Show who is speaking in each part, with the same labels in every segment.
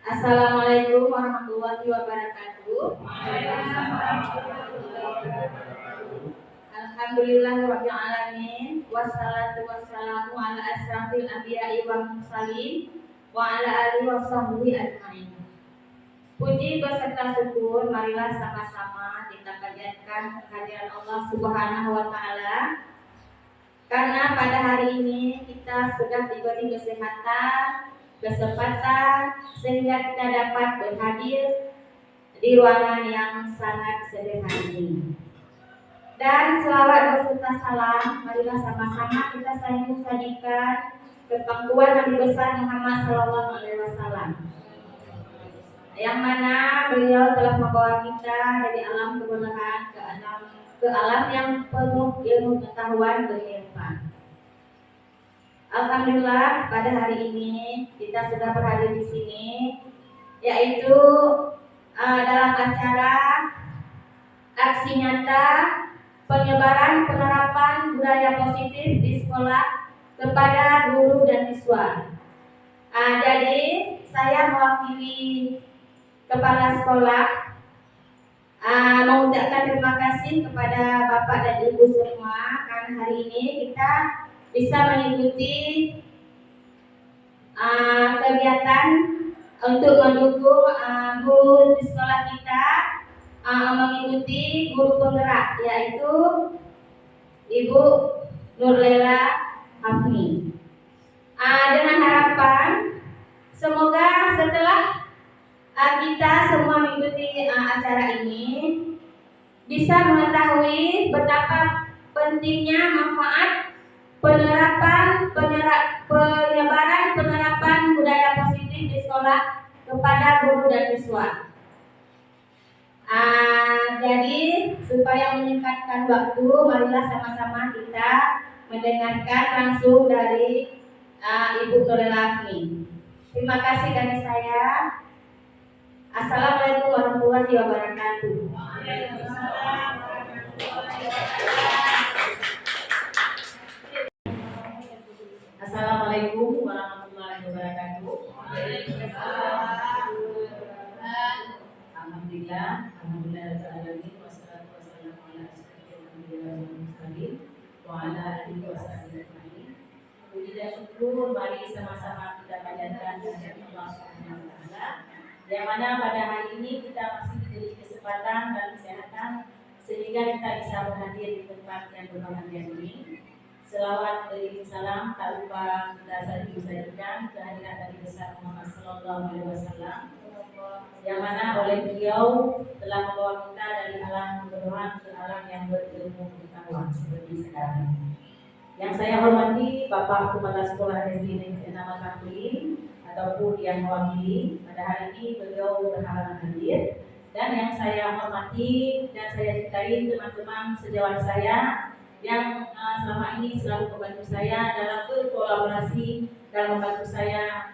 Speaker 1: Assalamualaikum warahmatullahi wabarakatuh. Alhamdulillahirabbil alamin wassalatu wassalamu ala asrafil anbiya'i wal mursalin wa ala alihi washabbihi ajmain. Puji beserta syukur marilah sama-sama kita panjatkan kehadiran Allah Subhanahu wa taala. Karena pada hari ini kita sudah diberi kesehatan, kesempatan sehingga kita dapat berhadir di ruangan yang sangat sederhana ini. Dan selawat beserta salam marilah sama-sama kita sajikan ke pangkuan Nabi besar Muhammad SAW, yang mana beliau telah membawa kita dari alam keberkahan ke alam yang penuh ilmu pengetahuan bermanfaat. Alhamdulillah pada hari ini kita sudah berhadir di sini, yaitu dalam acara aksi nyata penyebaran penerapan budaya positif di sekolah kepada guru dan siswa. Jadi saya mewakili kepala sekolah mengucapkan terima kasih kepada Bapak dan Ibu semua karena hari ini kita bisa mengikuti kegiatan untuk mendukung guru di sekolah kita mengikuti guru penggerak, yaitu Ibu Nurlela Hafni. Dengan harapan semoga setelah kita semua mengikuti acara ini bisa mengetahui betapa pentingnya manfaat penyebaran budaya positif di sekolah kepada guru dan siswa. Jadi supaya menyingkatkan waktu, marilah sama-sama kita mendengarkan langsung dari Ibu Nurlela Hafni. Terima kasih dari saya. Assalamualaikum warahmatullahi wabarakatuh.
Speaker 2: Assalamualaikum warahmatullahi wabarakatuh. Alhamdulillah wassalatu wassalamu ala asyrofil anbiya'i wal mursalin wa ala alihi washabihi ajmain. Puji dan syukur mari sama-sama kita panjatkan kehadirat Allah Subhanahu wa taala, yang mana pada hari ini kita masih diberi kesempatan dan kesehatan sehingga kita bisa berhadir di tempat yang berbahagia ini. Selawat dan salam tak lupa kita sajikan kehadiran Nabi besar Muhammad SAW, yang mana oleh beliau telah membawa kita dari alam kebenaran ke alam yang berilmu pengetahuan seperti sekarang. Yang saya hormati Bapak Kepala Sekolah SD Negeri 6 Kamplin ataupun yang mewakili pada hari ini, beliau berhalangan hadir. Dan yang saya hormati dan saya cintai teman-teman sejawat saya yang selama ini selalu membantu saya dalam berkolaborasi dan membantu saya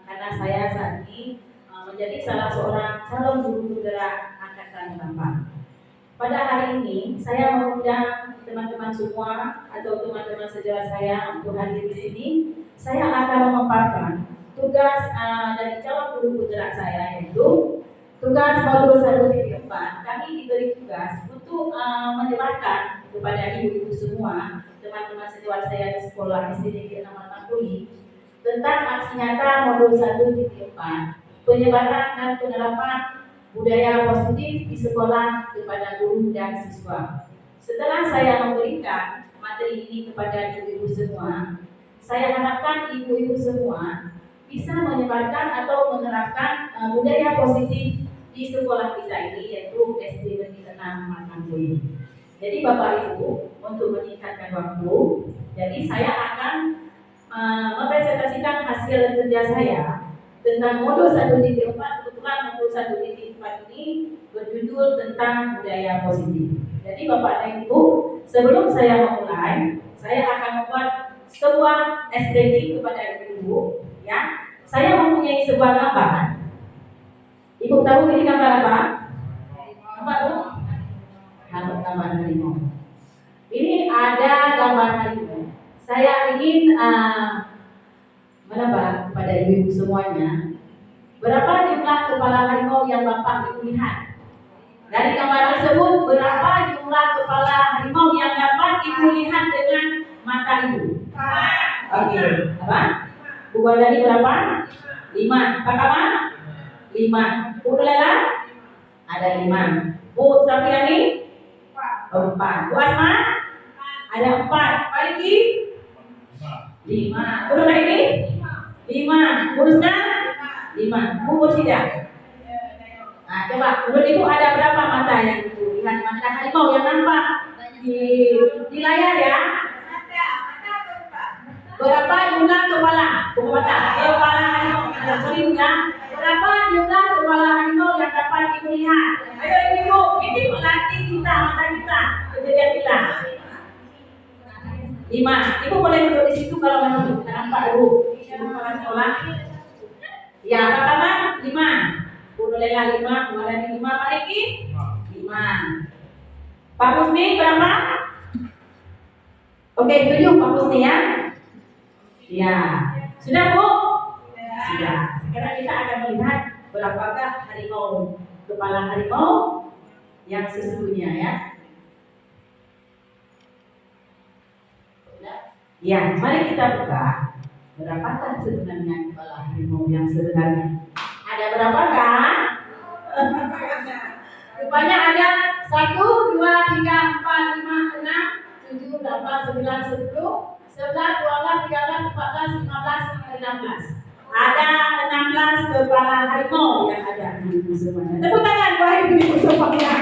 Speaker 2: karena saya saat ini menjadi salah seorang calon guru penggerak angkatan 8. Pada hari ini saya mengundang teman-teman semua atau teman-teman sejawat saya untuk hadir di sini. Saya akan memaparkan tugas dari calon guru penggerak saya, yaitu tugas modul 1.4. Kami diberi tugas untuk menyebarkan kepada ibu-ibu semua, teman-teman sejawat saya di sekolah SD Negeri 6 Matampuri, tentang aksi nyata modul 1.4, penyebaran dan penerapan budaya positif di sekolah kepada guru dan siswa. Setelah saya memberikan materi ini kepada ibu-ibu semua, saya harapkan ibu-ibu semua bisa menyebarkan atau menerapkan budaya positif di sekolah kita ini, yaitu SD Negeri 6 Matampuri. Jadi Bapak Ibu, untuk meningkatkan waktu, jadi saya akan mempresentasikan hasil kerja saya tentang modul 1.4. Kebetulan modul 1.4 ini berjudul tentang budaya positif. Jadi Bapak dan Ibu, sebelum saya memulai, saya akan membuat sebuah SPG kepada Ibu. Ya, saya mempunyai sebuah gambar. Ibu tahu ini gambar apa? Apa Bu? Gambar harimau. Ini ada gambar harimau. Saya ingin menebak kepada ibu-ibu semuanya, berapa jumlah kepala harimau yang Bapak Ibu lihat? Dari gambar tersebut, berapa jumlah kepala harimau yang dapat Ibu lihat dengan mata Ibu? Oke, apa? Buat dari berapa? 5. Pak Kamal? 5. Bu Lela? Ada 5. Bu Safiani? 4. Bu Asma? Ada 4. Pak Riki? 5. Bu Nurma ini? 5. Bu Rusna? 5. Bu Mursida? Nah, coba menurut Ibu ada berapa mata yang Ibu lihat mata harimau yang nampak di layar ya? Berapa jumlah kepala? Kepala harimau. Sorry ya. Berapa jumlah kepala harimau yang dapat Ibu lihat? Ayo Ibu, ini melatih kita, mata kita, kejadian kita. 5. Ibu boleh duduk di situ kalau memang nampak Ibu. Ibu kepala sekolah. Ya, pertama 5. Bu Lela 5, Bu Arani 5, Pak Riki 5. Pak Husni berapa? Oke, 7 Pak Husni ya. Ya, sudah Bu? Sudah. Sekarang kita akan melihat berapakah kepala harimau yang sesungguhnya ya. Ya, mari kita buka. Berapakah sebenarnya kepala harimau yang sebenarnya? Ada berapakah? Rupanya ada 1, 2, 3, 4, 5, 6, 7, 8, 9, 10, 11, 12, 13, 14, 15, 16. Ada 16 kepala harimau yang ada di ibu semuanya. Tepuk tangan buat ibu semuanya.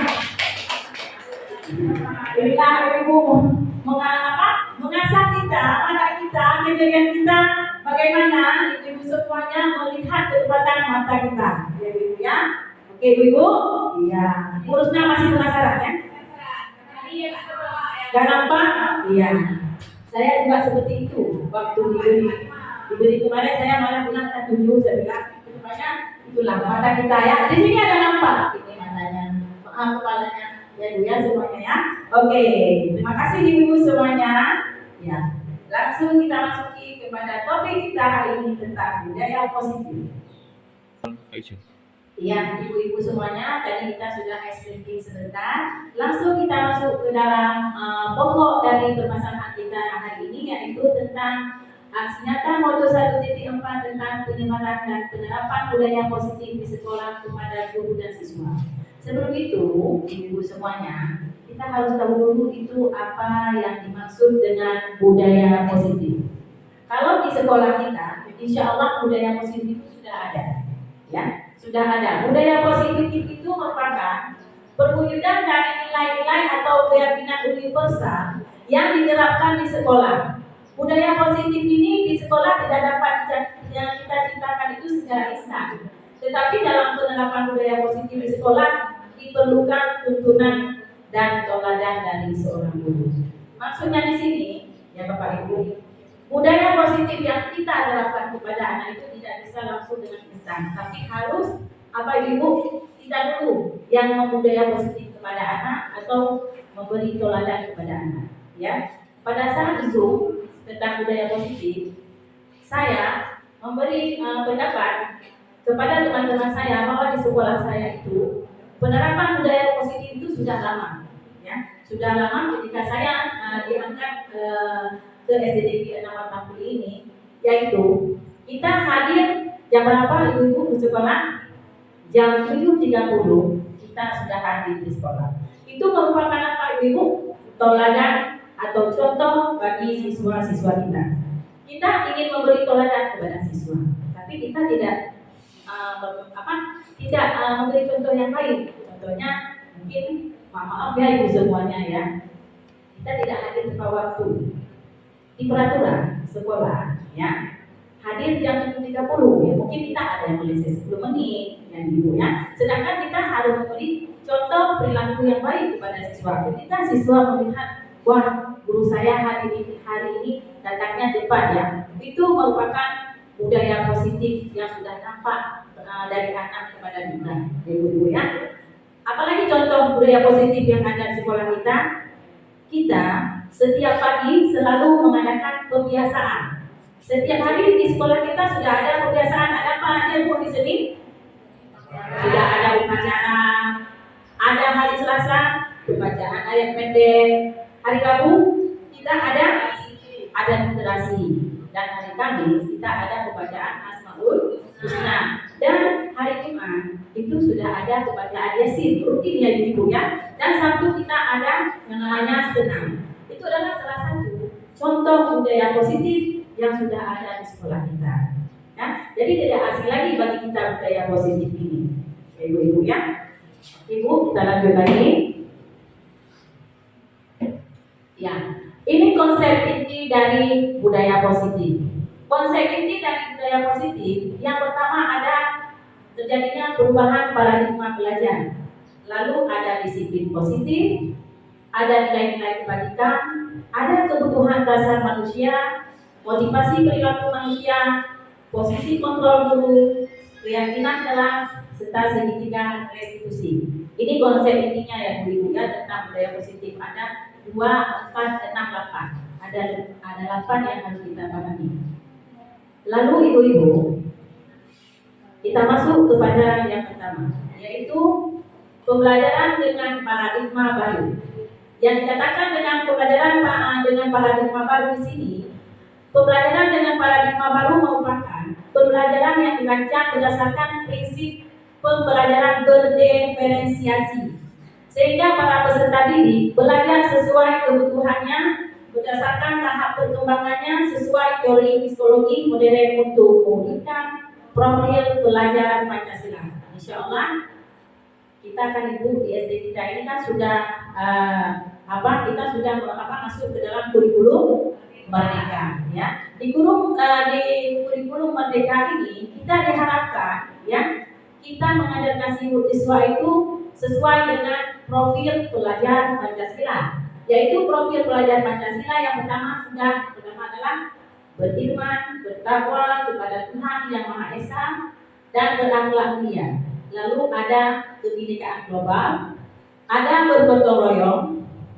Speaker 2: Inilah ibu mengasah kita, anak kita, kejadian kita, bagaimana ibu semuanya melihat kecepatan mata kita, ya ibu ya. Oke ibu, iya. Urusnya masih penasaran ya? Gak nampak? Iya. Saya juga seperti itu waktu diberi kemarin saya malah bilang 7, saya bilang rupanya itulah mata kita ya. Di sini ada nampak ini matanya, kepalanya ya ibu ya semuanya ya. Oke, terima kasih ibu semuanya. Ya, langsung kita masuki kepada topik kita hari ini tentang budaya positif. Iya, ibu-ibu semuanya, tadi kita sudah explaining sebentar. Langsung kita masuk ke dalam pokok dari permasalahan kita hari ini, yaitu tentang aksi nyata modul 1.4 tentang penyebaran dan penerapan budaya positif di sekolah kepada guru dan siswa. Sebelum itu, ibu semuanya, kita harus tahu dulu itu apa yang dimaksud dengan budaya positif. Kalau di sekolah kita, insya Allah budaya positif itu sudah ada, ya. Sudah ada. Budaya positif itu merupakan perwujudan dari nilai-nilai atau keyakinan universal yang diterapkan di sekolah. Budaya positif ini di sekolah tidak dapat yang kita ciptakan itu secara instan. Tetapi dalam penerapan budaya positif di sekolah diperlukan tuntunan dan teladan dari seorang guru. Maksudnya di sini, ya Bapak Ibu, budaya positif yang kita terapkan kepada anak itu tidak bisa langsung dengan instan, tapi harus apa Ibu, kita dulu yang membudaya positif kepada anak atau memberi teladan kepada anak. Ya, pada saat Zoom tentang budaya positif, saya memberi pendapat kepada teman-teman saya bahwa di sekolah saya itu penerapan budaya positif itu sudah lama, ya, sudah lama ketika saya diangkat ke SDDP 680 ini, yaitu kita hadir jam berapa ibu-ibu ke sekolah? Jam 7.30 kita sudah hadir di sekolah. Itu merupakan apa ibu-ibu? Teladan atau contoh bagi siswa-siswa kita. Kita ingin memberi teladan kepada siswa, tapi kita tidak memberi contoh yang baik. Contohnya mungkin maaf ya ibu semuanya ya, kita tidak hadir tepat waktu di peraturan sekolah ya, hadir jam 7.30 ya, mungkin kita ada yang meleset 10 menit yang ibu ya, sedangkan kita harus memberi contoh perilaku yang baik kepada siswa. Ketika siswa melihat wah guru saya hari ini datangnya cepat ya, itu merupakan budaya positif yang sudah nampak dari anak kepada kita ibu-ibu ya. Apalagi contoh budaya positif yang ada di sekolah kita, kita setiap pagi selalu mengadakan pembiasaan. Setiap hari di sekolah kita sudah ada pembiasaan. Ada apa aja Bu di sini? Sudah ada upacara. Ada hari Selasa pembacaan ayat pendek. Hari Rabu kita ada literasi. Dan hari Kamis kita ada pembacaan Asmaul Husna. Dan hari Jumat itu sudah ada pembacaan Yasin rutin ya ibu ya. Dan Sabtu kita ada yang namanya senam. Itu adalah salah satu contoh budaya positif yang sudah ada di sekolah kita. Ya, jadi tidak asing lagi bagi kita budaya positif ini. Ibu-ibu ya. Ibu kita lanjut lagi. Ya, ini konsep inti dari budaya positif. Konsep inti dari budaya positif yang pertama ada terjadinya perubahan paradigma belajar. Lalu ada disiplin positif, ada nilai-nilai kebajikan, ada kebutuhan dasar manusia, motivasi perilaku manusia, posisi kontrol guru, keyakinan jelas, serta segitiga restitusi. Ini konsep intinya ya Bu ya tentang budaya positif. Ada 2, 4, 6, 8. Ada 8 yang harus kita pahami. Lalu ibu-ibu, kita masuk kepada yang pertama, yaitu pembelajaran dengan paradigma baru. Yang dikatakan dengan pembelajaran dengan paradigma baru di sini, pembelajaran dengan paradigma baru merupakan pembelajaran yang dirancang berdasarkan prinsip pembelajaran berdiferensiasi, sehingga para peserta didik belajar sesuai kebutuhannya berdasarkan tahap perkembangannya sesuai teori psikologi modern untuk mewujudkan profil belajar Pancasila. Insya Allah kita akan ibu di SD kita ini kan sudah kita sudah masuk ke dalam kurikulum Merdeka ya. Di kurikulum Merdeka ini kita diharapkan ya, kita mengajarkan siswa itu sesuai dengan profil pelajar Pancasila, yaitu profil pelajar Pancasila yang pertama adalah beriman, bertakwa kepada Tuhan Yang Maha Esa dan berakhlak mulia. Lalu ada kebinekaan global, ada bergotong royong,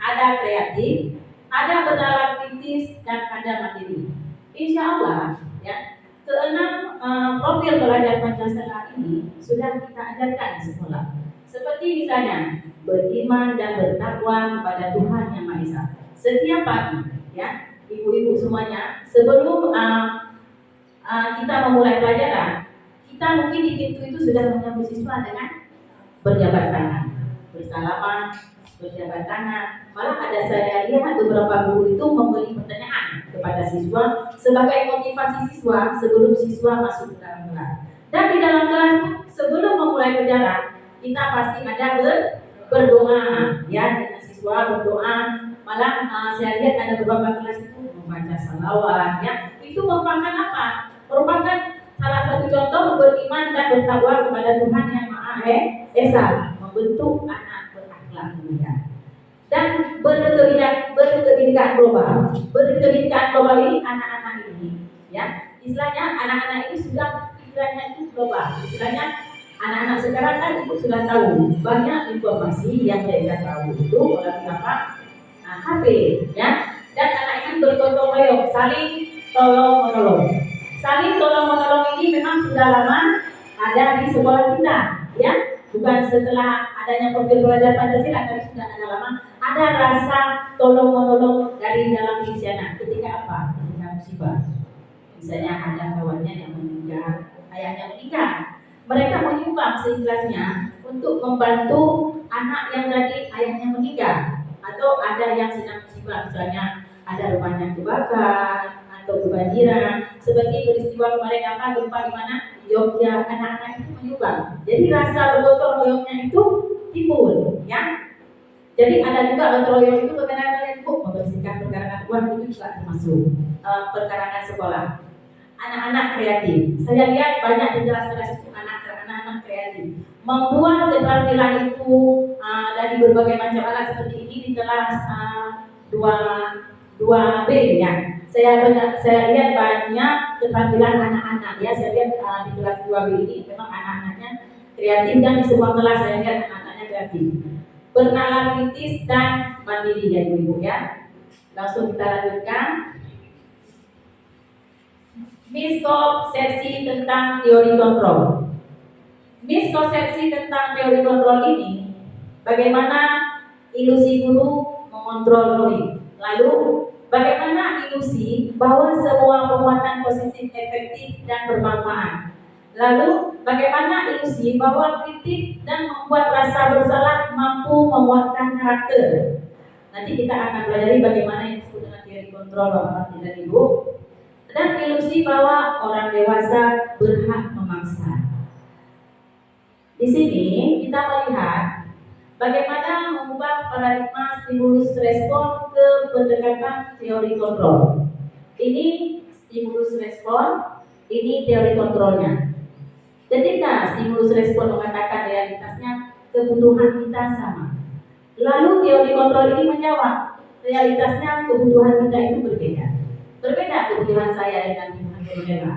Speaker 2: ada kreatif, ada bernalar kritis, dan ada mandiri. Insya Allah ya, keenam profil pelajar Pancasila ini sudah kita ajarkan di sekolah. Seperti misalnya beriman dan bertakwa kepada Tuhan Yang Maha Esa. Setiap pagi ya, ibu-ibu semuanya, sebelum kita memulai pelajaran, kita mungkin di pintu itu sudah menyambut siswa dengan berjabat tangan, bersalaman, berjabat tangan. Malah ada saya lihat beberapa guru itu memberi pertanyaan kepada siswa sebagai motivasi siswa sebelum siswa masuk ke dalam kelas. Dan di dalam kelas sebelum memulai pelajaran, kita pasti ada berdoa ya, dengan siswa berdoa. Malah saya lihat ada beberapa kelas itu membaca salawat ya. Itu merupakan apa? Merupakan salah satu contoh beriman dan bertakwa kepada Tuhan Yang Maha Esa, membentuk anak berakhlak mulia. Dan berkebinekaan global. Berkebinekaan global ini anak-anak ini, ya, istilahnya anak-anak ini sudah pikirannya itu global. Istilahnya anak-anak sekarang kan sudah tahu banyak informasi yang mereka tahu itu melalui apa? Nah, HP, ya. Dan anak ini bergotong royong, saling tolong menolong. Saling tolong menolong ini memang sudah lama ada di sekolah kita, ya. Bukan setelah adanya profil pelajar Pancasila, tapi sudah ada lama. Ada rasa tolong menolong dari dalam diri anak. Ketika apa? Ketika musibah. Misalnya ada kawannya yang meninggal, ayahnya meninggal. Mereka menyumbang seikhlasnya untuk membantu anak yang tadi ayahnya meninggal, atau ada yang sedang musibah, misalnya ada rumahnya kebakar atau kebanjiran, seperti peristiwa kemarin apa gempa di mana Jogja, anak-anak itu menyumbang. Jadi rasa bergotong royongnya itu timbul, ya. Jadi ada juga gotong royong itu berkarangan ibu membersihkan perkarangan uang, itu juga termasuk perkarangan sekolah. Anak-anak kreatif. Saya lihat banyak di kelas-kelas itu anak-anak kreatif. Membuat keterampilan itu dari berbagai macam alat seperti ini di kelas 2B, ya. Saya lihat banyak keterampilan anak-anak, ya. Saya lihat di kelas 2B ini memang anak-anaknya kreatif, dan di semua kelas saya lihat anak-anaknya kreatif. Bernalar kritis dan mandiri, ya ibu-ibu, ya. Langsung kita lanjutkan. Miskonsepsi tentang teori kontrol. Miskonsepsi tentang teori kontrol ini, bagaimana ilusi guru mengontrol murid. Lalu, bagaimana ilusi bahwa semua penguatan positif efektif dan bermanfaat. Lalu, bagaimana ilusi bahwa kritik dan membuat rasa bersalah mampu menguatkan karakter. Nanti kita akan pelajari bagaimana yang disebut dengan teori kontrol, Bapak dan Ibu. Dan ilusi bahwa orang dewasa berhak memaksa. Di sini kita melihat bagaimana mengubah paradigma stimulus respon ke pendekatan teori kontrol. Ini stimulus respon, ini teori kontrolnya. Ketika stimulus respon mengatakan realitasnya kebutuhan kita sama, lalu teori kontrol ini menjawab realitasnya kebutuhan kita itu berbeda. Berbeda kebutuhan saya dengan kebutuhan saudara,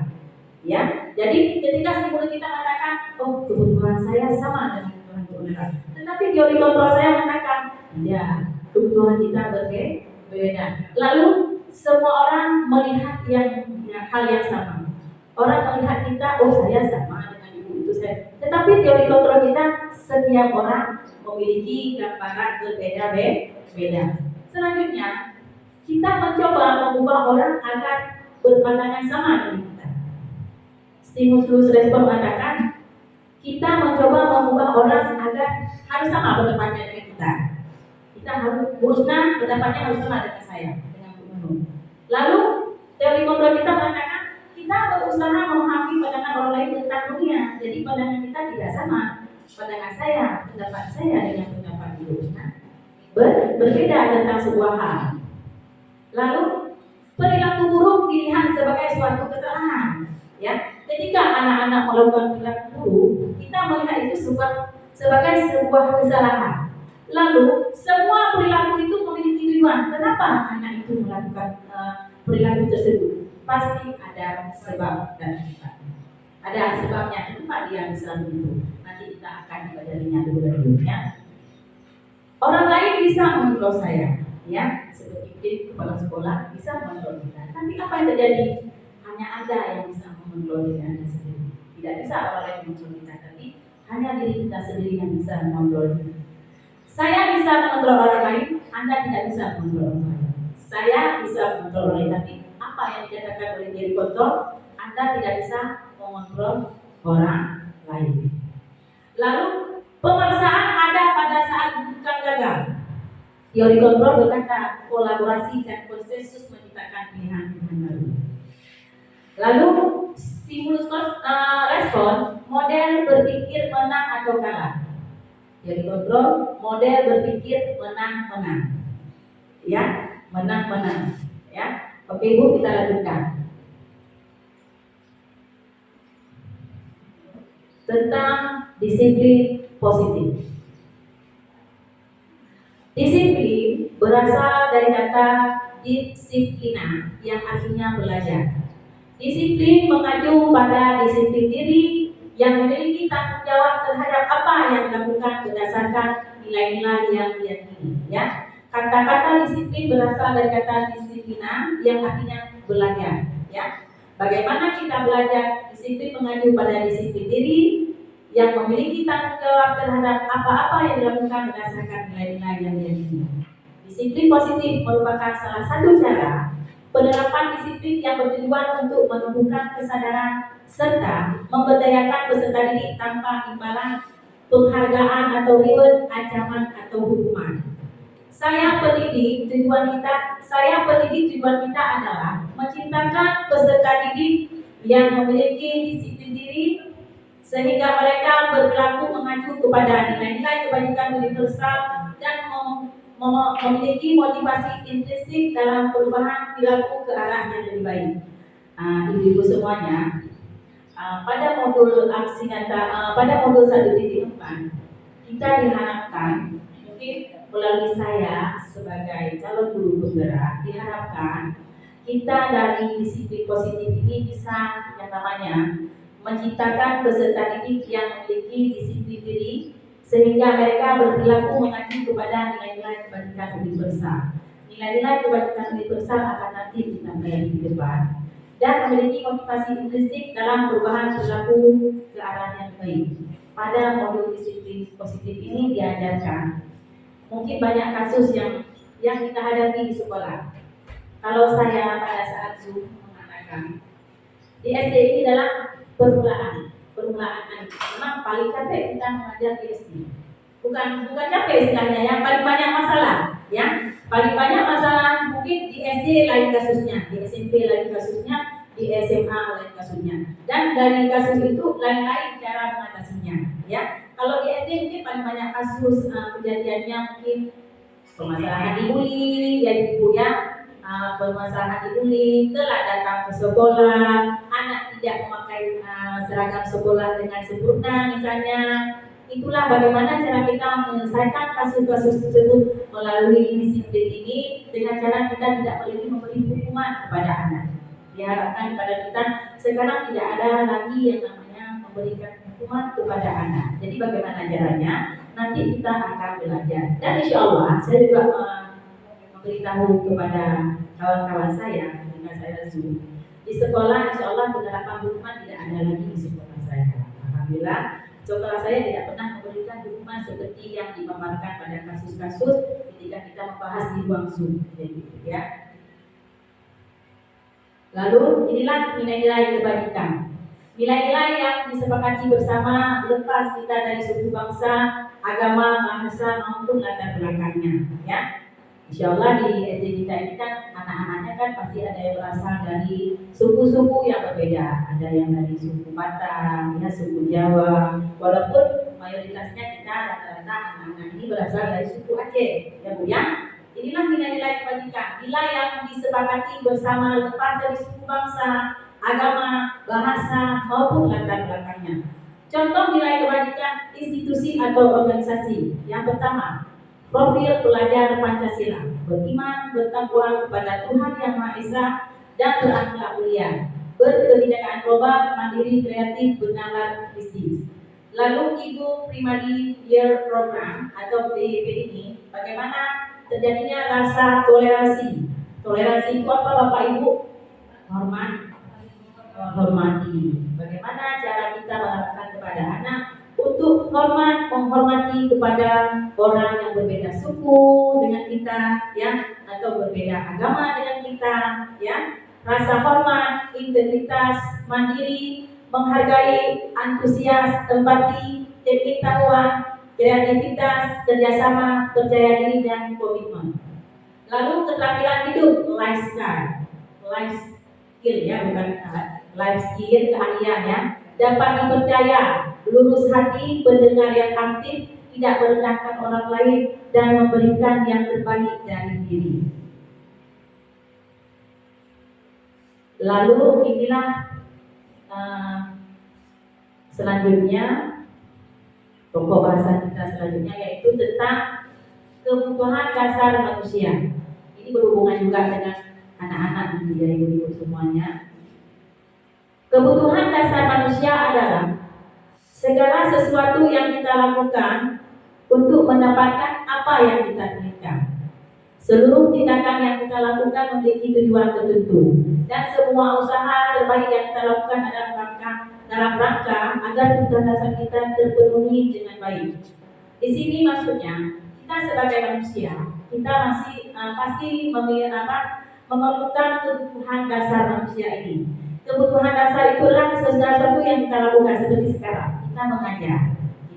Speaker 2: ya. Jadi ketika stimulus kita mengatakan, oh kebutuhan saya sama dengan kebutuhan saudara, tetapi teori kontrol saya mengatakan, ya kebutuhan kita berbeda. Lalu semua orang melihat yang hal yang sama. Orang melihat kita, oh saya sama dengan ibu itu saya. Tetapi teori kontrol kita, setiap orang memiliki gambaran berbeda-beda. Selanjutnya, kita mencoba mengubah orang agar berpandangan sama dengan kita. Stimulus respon mengatakan kita mencoba mengubah orang agar harus sama pendapatnya dengan kita. Kita harus uruskan pendapatnya harus sama dengan saya, dengan gubernur. Lalu teori kontrol kita mengatakan kita berusaha memahami pandangan orang lain tentang dunia. Jadi pandangan kita tidak sama. Pandangan saya, pendapat saya dengan pendapat itu berbeda tentang sebuah hal. Lalu perilaku buruk dilihat sebagai suatu kesalahan, ya. Ketika anak-anak melakukan perilaku buruk, kita melihat itu sebagai sebuah kesalahan. Lalu semua perilaku itu memiliki tujuan. Kenapa anak itu melakukan perilaku tersebut? Pasti ada sebab dan akibat. Ada sebabnya kenapa dia bisa begitu. Nanti kita akan pelajarinya dulu, ya. Orang lain bisa mengontrol saya, ya, seperti kepala sekolah bisa mengontrol kita. Tapi apa yang terjadi? Hanya Anda yang bisa mengontrol diri Anda sendiri. Tidak bisa orang lain mengontrol kita, tapi hanya diri kita sendiri yang bisa mengontrol. Saya bisa mengontrol orang lain, Anda tidak bisa mengontrol orang lain. Saya bisa mengontrol orang lain, tapi apa yang dikatakan oleh teori kontrol, Anda tidak bisa mengontrol orang lain. Lalu pemaksaan ada pada saat bukan gagal. Teori kontrol berkata kolaborasi dan konsensus menciptakan pilihan-pilihan baru. Lalu stimulus respon, model berpikir menang atau kalah. Teori kontrol, model berpikir menang-menang, ya, menang-menang, ya. Oke ibu, kita lanjutkan tentang disiplin positif. Disiplin berasal dari kata disiplina yang artinya belajar. Disiplin mengacu pada disiplin diri yang memiliki tanggung jawab terhadap apa yang dilakukan berdasarkan nilai-nilai yang diyakini. Ya, kata-kata disiplin berasal dari kata disiplina yang artinya belajar. Ya, bagaimana kita belajar? Disiplin mengacu pada disiplin diri yang memiliki tanggung jawab terhadap apa-apa yang dilakukan berdasarkan nilai-nilai yang diyakini. Disiplin positif merupakan salah satu cara penerapan disiplin yang bertujuan untuk menumbuhkan kesadaran serta memberdayakan peserta didik tanpa imbalan, penghargaan atau reward, ancaman atau hukuman. Saya pendidik tujuan kita adalah menciptakan peserta didik yang memiliki disiplin diri sehingga mereka berperilaku mengacu kepada nilai-nilai kebajikan universal dan memiliki motivasi intrinsik dalam perubahan perilaku ke arah yang lebih baik. Ibu-ibu semuanya, pada modul aksi nyata, pada modul 1.4 kita diharapkan, mungkin melalui saya sebagai calon guru penggerak, diharapkan kita dari disiplin positif ini bisa yang namanya menciptakan peserta didik yang memiliki disiplin diri sehingga mereka berperilaku mengacu kepada nilai-nilai kebajikan universal. Nilai-nilai kebajikan universal akan nanti kita pelajari di depan dan memiliki motivasi intrinsik dalam perubahan perilaku ke arah yang baik. Pada modul disiplin positif ini diajarkan mungkin banyak kasus yang kita hadapi di sekolah. Kalau saya pada saat Zoom mengatakan di SD ini adalah permulaan memang paling capek kita mengajar di SD. Bukan capek istilahnya, yang paling banyak masalah, ya. Paling banyak masalah mungkin di SD lain kasusnya, di SMP lain kasusnya, di SMA lain kasusnya. Dan dari kasus itu lain-lain cara mengatasinya, ya. Kalau di SD mungkin paling banyak kasus kejadiannya mungkin permasalahan dibully, ya ibu ya. Permasalahan dibully, telah datang ke sekolah, anak tidak memakai seragam sekolah dengan sempurna misalnya. Itulah bagaimana cara kita menyelesaikan kasus-kasus tersebut melalui disiplin ini dengan cara kita tidak memberi hukuman kepada anak. Diharapkan pada kita sekarang tidak ada lagi yang namanya memberikan hukuman kepada anak. Jadi bagaimana caranya? Nanti kita akan belajar. Dan insya Allah saya juga memberitahu kepada kawan-kawan saya ketika saya Zoom di sekolah, insya Allah penerapan hukuman tidak ada lagi di sekolah saya. Alhamdulillah, sekolah saya tidak pernah memberikan hukuman seperti yang dipaparkan pada kasus-kasus ketika kita membahas di ruang Zoom, jadi ya. Lalu inilah nilai-nilai kebajikan, nilai-nilai yang disepakati bersama lepas kita dari suku bangsa, agama, bahasa maupun latar belakangnya, ya. Insya Allah di SD kita ini kan anak-anaknya kan pasti ada yang berasal dari suku-suku yang berbeda. Ada yang dari suku Batak, ya, suku Jawa. Walaupun mayoritasnya kita rata-rata anak-anak ini berasal dari suku Aceh, ya Bu ya. Inilah nilai-nilai kebajikan, nilai yang disepakati bersama lepas dari suku bangsa, agama, bahasa maupun latar belakangnya. Contoh nilai kebajikan institusi atau organisasi. Yang pertama, profil pelajar Pancasila, beriman, bertakwa kepada Tuhan Yang Maha Esa dan berakhlak mulia, berkebinekaan global, mandiri, kreatif, bernalar, bisnis. Lalu Ibu Primary Year Program atau PYP ini, bagaimana terjadinya rasa toleransi? Toleransi itu apa Bapak Ibu? Hormati. Bagaimana cara kita menerapkan kepada anak untuk menghormati kepada orang yang berbeda suku dengan kita, ya, atau berbeda agama dengan kita, ya. Rasa hormat, integritas, mandiri, menghargai, antusias, empati, pengetahuan, kreativitas, kerjasama, percaya diri dan komitmen. Lalu keterampilan hidup, life skill, ya, bukan life skill, keahlian, ya. Dapat dipercaya, lurus hati, pendengar yang aktif, tidak merendahkan orang lain, dan memberikan yang terbaik dari diri. Lalu inilah selanjutnya pokok bahasan kita selanjutnya, yaitu tentang kebutuhan dasar manusia. Ini berhubungan juga dengan anak-anak ya ibu-ibu semuanya. Kebutuhan dasar manusia adalah segala sesuatu yang kita lakukan untuk mendapatkan apa yang kita inginkan. Seluruh tindakan yang kita lakukan memiliki tujuan tertentu, dan semua usaha terbaik yang kita lakukan dalam rangka agar kebutuhan dasar kita terpenuhi dengan baik. Di sini maksudnya kita sebagai manusia kita masih pasti memerlukan kebutuhan dasar manusia ini. Kebutuhan dasar itu adalah sesuatu yang kita lakukan seperti sekarang kita mengajar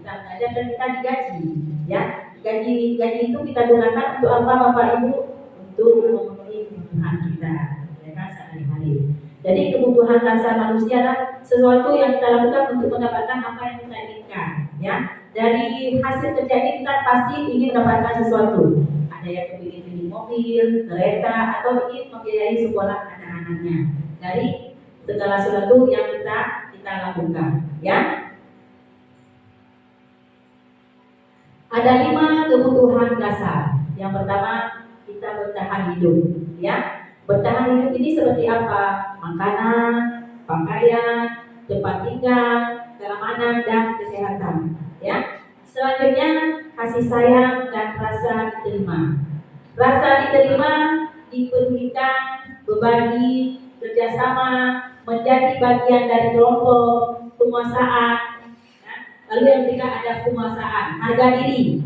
Speaker 2: dan kita digaji, ya. Gaji itu kita gunakan untuk apa Bapak Ibu? Untuk memenuhi kebutuhan kita, ya kan, sehari-hari. Jadi kebutuhan dasar manusia adalah sesuatu yang kita lakukan untuk mendapatkan apa yang kita inginkan, ya. Dari hasil kerja ini kita pasti ingin mendapatkan sesuatu. Ada yang ingin beli mobil, kereta, atau ingin membiayai sekolah anak-anaknya. Dari segala sesuatu yang kita lakukan, ya. Ada 5 kebutuhan dasar. Yang pertama, kita bertahan hidup, ya. Bertahan hidup ini seperti apa? Makanan, pakaian, tempat tinggal, keamanan, dan kesehatan, ya. Selanjutnya, kasih sayang dan rasa diterima. Rasa diterima dipedulikan, berbagi, kerjasama, menjadi bagian dari kelompok, penguasaan. Lalu yang ketiga ada penguasaan, harga diri,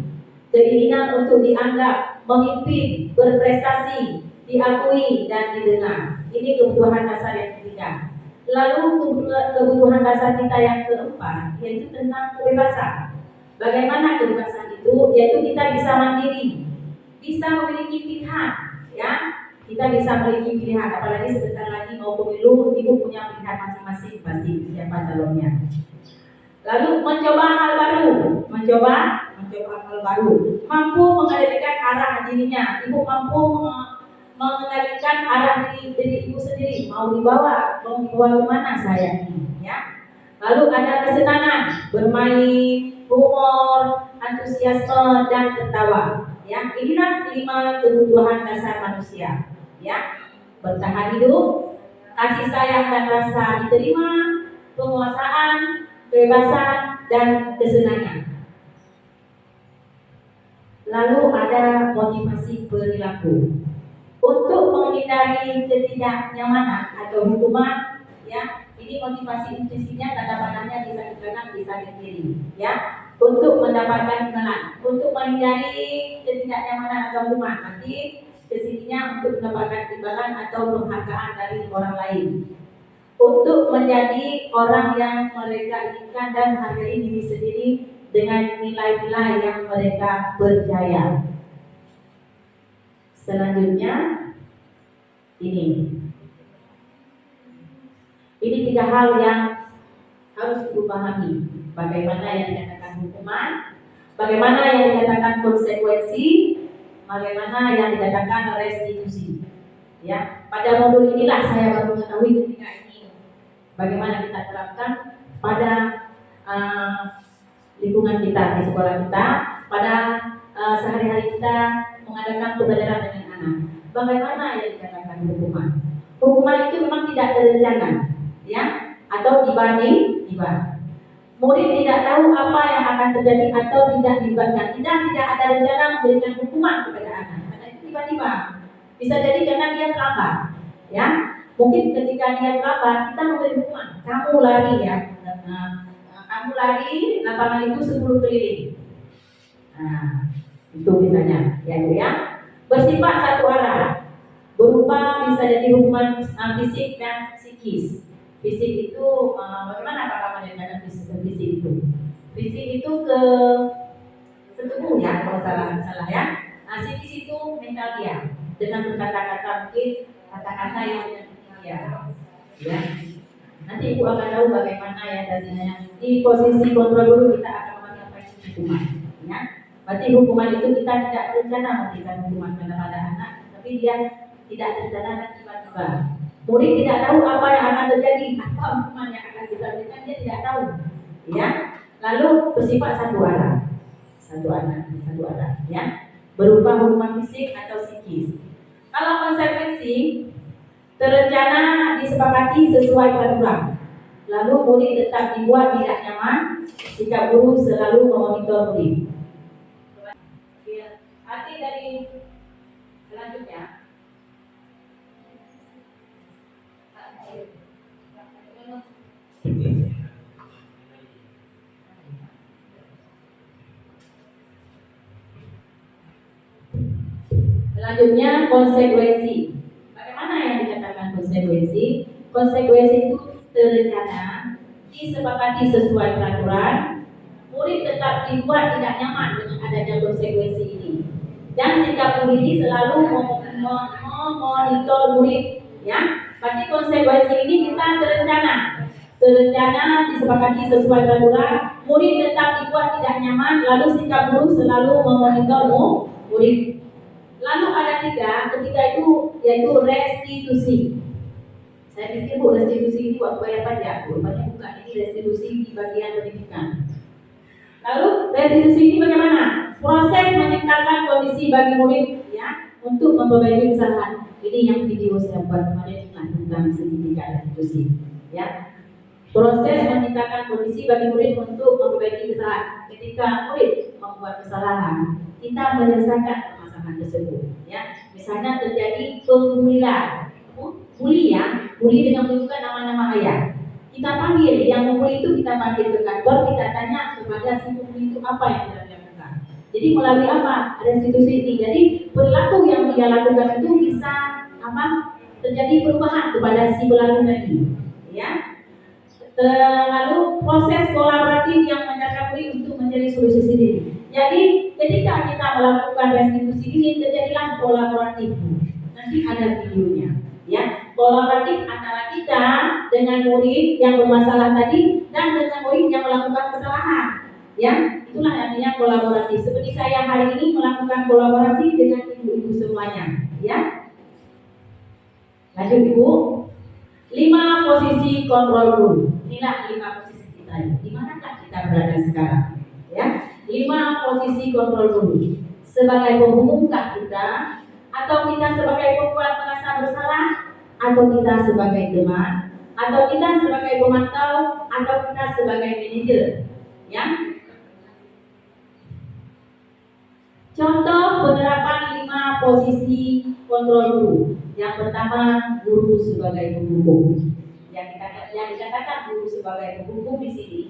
Speaker 2: keinginan untuk dianggap, memimpin, berprestasi, diakui dan didengar. Ini kebutuhan dasar yang ketiga. Lalu kebutuhan dasar kita yang keempat yaitu tentang kebebasan. Bagaimana kebebasan itu? Yaitu kita bisa mandiri, bisa memiliki pilihan, ya. Kita bisa memiliki pilihan, apalagi sebentar lagi mau pemilu, ibu punya pilihan masing-masing pasti siapa calonnya. Lalu mencoba hal baru, mampu mengendalikan arah dirinya. Ibu mampu mengendalikan arah diri ibu sendiri, mau dibawa kemana saya ini, ya. Lalu ada kesenangan, bermain, humor, antusiasme dan tertawa. Ya, inilah 5 kebutuhan dasar manusia, ya. Bertahan hidup, kasih sayang dan rasa diterima, penguasaan, kebebasan dan kesenangan. Lalu ada motivasi perilaku untuk menghindari ketidaknyamanan atau hukuman, ya. Ini motivasi intuisinya tanda panahnya di samping kanan, di samping kiri, ya. Untuk mendapatkan imbalan, untuk menghindari ketidaknyamanan atau hukuman, nanti kesininya untuk mendapatkan imbalan atau penghargaan dari orang lain. Untuk menjadi orang yang mereka inginkan dan hargai diri sendiri dengan nilai-nilai yang mereka percaya. Selanjutnya ini 3 hal yang harus Ibu pahami. Bagaimana yang dikatakan hukuman, bagaimana yang dikatakan konsekuensi, bagaimana yang dikatakan restitusi. Ya, pada modul inilah saya baru mengetahui ketika ini bagaimana kita terapkan pada lingkungan kita di sekolah kita, pada sehari-hari kita mengadakan pembelajaran dengan anak. Bagaimana yang dikatakan hukuman? Hukuman itu memang tidak terencana, ya, atau tiba-tiba. Murid tidak tahu apa yang akan terjadi atau tidak dilibatkan. Tidak ada rencana memberikan hukuman kepada anak. Karena itu tiba-tiba. Bisa jadi karena dia terlambat, ya. Mungkin ketika dia terlambat, kita memberi hukuman. Kamu lari, ya. Kamu lari lapangan itu 10 keliling. Nah, itu misalnya, ya Bu, ya. Bersifat satu arah. Berupa bisa jadi hukuman fisik dan psikis. Fisik itu bagaimana Pak menjelaskan fisik itu? Fisik itu ke setubuh, ya, kalau salah ya. Psikis itu mental dia dengan berkata-kata, mungkin kata-kata yang ya. Nanti Ibu akan tahu bagaimana ya tadinya di posisi kontrol dulu kita akan menyampaikan hukuman, ya. Berarti hukuman itu kita tidak berencana memberikan hukuman kepada anak, tapi dia tidak berencana dan tiba-tiba. Murid tidak tahu apa yang akan terjadi, apa hukuman yang akan kita berikan, dia tidak tahu, ya. Lalu bersifat satu arah, ya. berupa hukuman fisik atau psikis. Kalau konsekuensi, terencana disepakati sesuai peraturan. Lalu murid tetap dibuat tidak nyaman jika guru selalu memonitor murid. Arti dari selanjutnya, konsekuensi. Bagaimana yang dikatakan konsekuensi? Konsekuensi itu terencana, disepakati sesuai peraturan, murid tetap dibuat tidak nyaman dengan adanya konsekuensi ini. Dan sikap guru ini selalu memonitor murid, ya. Berarti konsekuensi ini kita terencana disepakati sesuai peraturan, murid tetap dibuat tidak nyaman, lalu sikap guru selalu memonitor murid. Lalu ada ketiga itu yaitu restitusi. Saya pikir restitusi ini waktu bayar pajak, rupanya bukan, ini restitusi di bagian pendidikan. Lalu restitusi ini bagaimana? Proses menciptakan kondisi bagi murid, ya, untuk memperbaiki kesalahan. Ini yang video saya buat kemarin tentang sertifikat restitusi, ya. Proses menciptakan kondisi bagi murid untuk memperbaiki kesalahan. Ketika murid membuat kesalahan, kita menyelesaikan permasalahan tersebut, ya. Misalnya terjadi pembulian, bully dengan menyebutkan nama-nama ayah. Kita panggil yang membuli itu, kita panggil ke kantor, kita tanya kepada si pembuli itu apa yang dia lakukan. Jadi melalui apa? Restitusi ini. Jadi perilaku yang dia lakukan itu bisa terjadi perubahan kepada si pelaku tadi, ya. Lalu proses kolaboratif yang menjaga murid untuk mencari solusi sendiri. Jadi ketika kita melakukan restitusi ini terjadilah kolaboratif. Nanti ada videonya, ya. Kolaboratif antara kita dengan murid yang bermasalah tadi dan dengan murid yang melakukan kesalahan, ya. Itulah artinya kolaboratif. Seperti saya hari ini melakukan kolaborasi dengan ibu-ibu semuanya, ya. Lanjut Ibu. 5 posisi kontrol guru. Inilah 5 posisi kita. Di manakah kita berada sekarang? Ya, 5 posisi kontrol guru. Sebagai penghubungkah kita, atau kita sebagai pembuat merasa bersalah, atau kita sebagai teman, atau kita sebagai pemantau, atau kita sebagai manajer, ya. Contoh penerapan 5 posisi kontrol guru. Yang pertama, guru sebagai penghukum. Yang dikatakan guru sebagai penghukum di sini,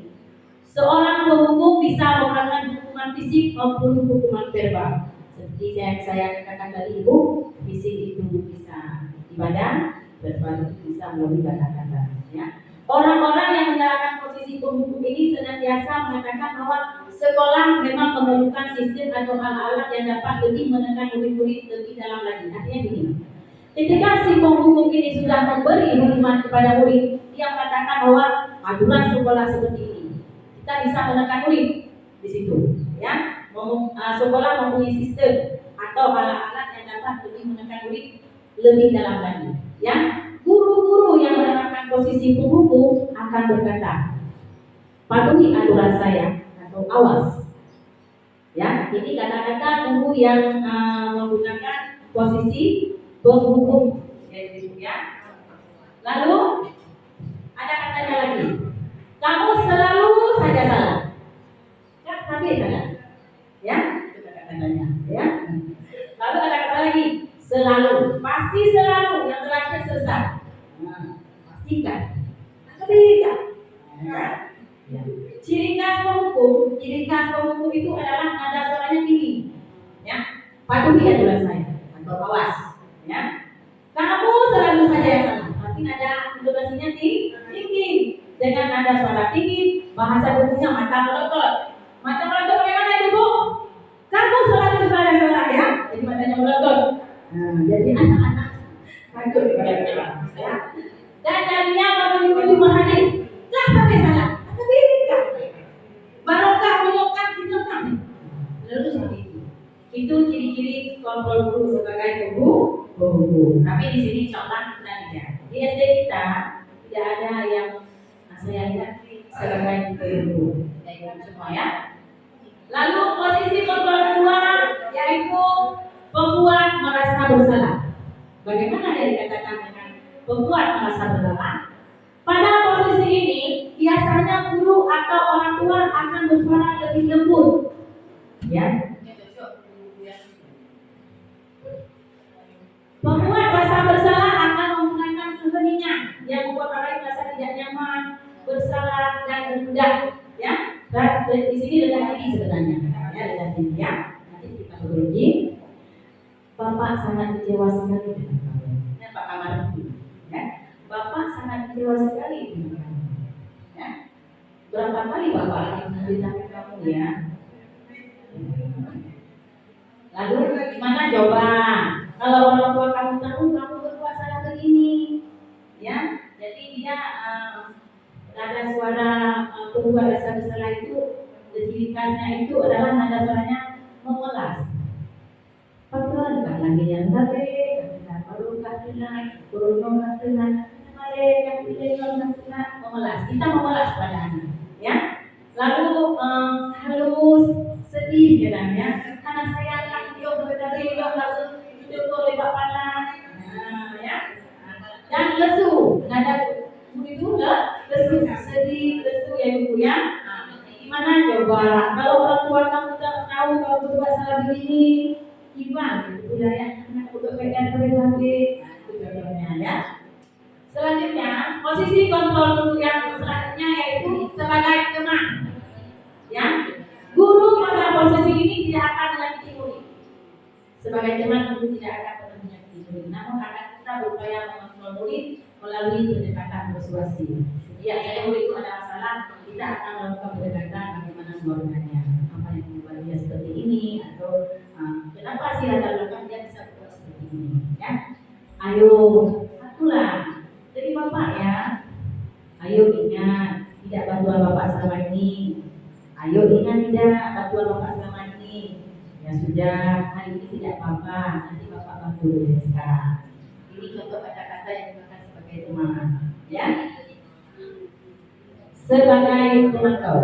Speaker 2: seorang penghukum bisa melakukan hukuman fisik maupun hukuman verbal. Seperti yang saya katakan tadi Ibu, fisik itu bisa di badan, verbal itu bisa melalui kata-kata, ya. Orang-orang yang menjalankan posisi penghukum ini senantiasa mengatakan bahwa sekolah memang memerlukan sistem atau alat-alat yang dapat lebih menekan murid-murid lebih dalam lagi. Artinya begini, ketika si penghukum ini sudah memberi hukuman kepada murid, dia mengatakan bahwa aturan sekolah seperti ini, kita bisa menekan murid di situ, ya. Sekolah mempunyai sistem atau alat-alat yang dapat lebih menekan murid lebih dalam lagi, ya. Guru-guru yang menerapkan posisi penghukum akan berkata, patuhi aturan saya atau awas, ya. Ini kata-kata guru yang menggunakan posisi penghukum, ya. Lalu ada katanya lagi, kamu selalu saja salah, ya, tapi salah, ya, itu kata-katanya, ya. Lalu ada kata lagi, selalu, pasti selalu, yang terakhir sesat. Nah, pastikan, tapi kan, ya. Ciri khas penghukum itu adalah nada suaranya tinggi, ya. Patuhi aturan saya atau awas, ya. Kamu selalu saja yang salah, pasti nada intonasinya tinggi dengan nada suara tinggi. Bahasa bukunya mata melotot bagaimana Ibu? Kamu selalu salah, ya. Jadi matanya melotot. Nah, jadi anak-anak takut kepada kita, ya. Dan darinya menuju hadir, lah sampai salah, tapi tidak. Barokah menyokap gitu kan. Lalu seperti itu. Itu ciri-ciri kontrol guru sebagai guru. Tapi di sini contoh kita lihat. Di SD kita tidak ada yang saya lihat sebagai guru. Semua, ya. Lalu posisi kontrol kedua yaitu rasa bersalah. Bagaimana dia dikatakan dengan pembuat merasa bersalah? Pada posisi ini, biasanya guru atau orang tua akan bersuara lebih lembut. Ya. Pembuat rasa bersalah akan menggunakan keheningan yang membuat orang lain merasa tidak nyaman, bersalah dan rendah. Ya. Dan di sini rendah tinggi sebenarnya. Ya, rendah tinggi ya. Nanti kita berbagi. Bapak sangat kecewa sekali dengan kamu. Ya, Pak Kamar. Ya. Bapak sangat kecewa sekali dengan kamu. Ya. Berapa kali Bapak memberitahu kamu ya? Lalu gimana coba? Kalau orang tua kamu tahu kamu berbuat salah begini, ya. Jadi dia nada suara pembuat rasa bersalah itu, ciri khasnya itu adalah nada suaranya memelas. Padahal lagi yang tadi, baru kasihlah, baru kasihlah, mereka kasihlah, memelas. Kita memelas pada anak, ya. Lalu halus, sedih katanya, karena saya akan hidup dari lalu hidup oleh bapak ya. Dan lesu, nada itu lesu, sedih, lesu ya ibu ya. Gimana coba? Kalau orang tua kamu tak tahu kalau berbuat salah begini, gimana? Budaya anak untuk pegang berbagai, itu contohnya ya. Selanjutnya, posisi kontrol guru yang selanjutnya yaitu sebagai teman. Ya, guru pada posisi ini tidak akan menyakiti murid. Sebagai teman, guru tidak akan pernah menyakiti murid. Namun akan kita berupaya mengontrol murid melalui pendekatan persuasi. Ya, jika murid itu ada masalah, kita akan melakukan pendekatan bagaimana keluarganya, apa yang membuat dia seperti ini atau kenapa sih latar belakang dia bisa berbuat seperti ini. Ya, ayo, atulah. Jadi bapak ya, ayo ingat tidak bantuan bapak selama ini. Ayo ingat tidak bantuan bapak selama ini. Ya sudah, hari ini tidak apa-apa, nanti bapak bantu sekarang. Ini contoh kata-kata yang digunakan sebagai teman, ya. Sebagai pemantau.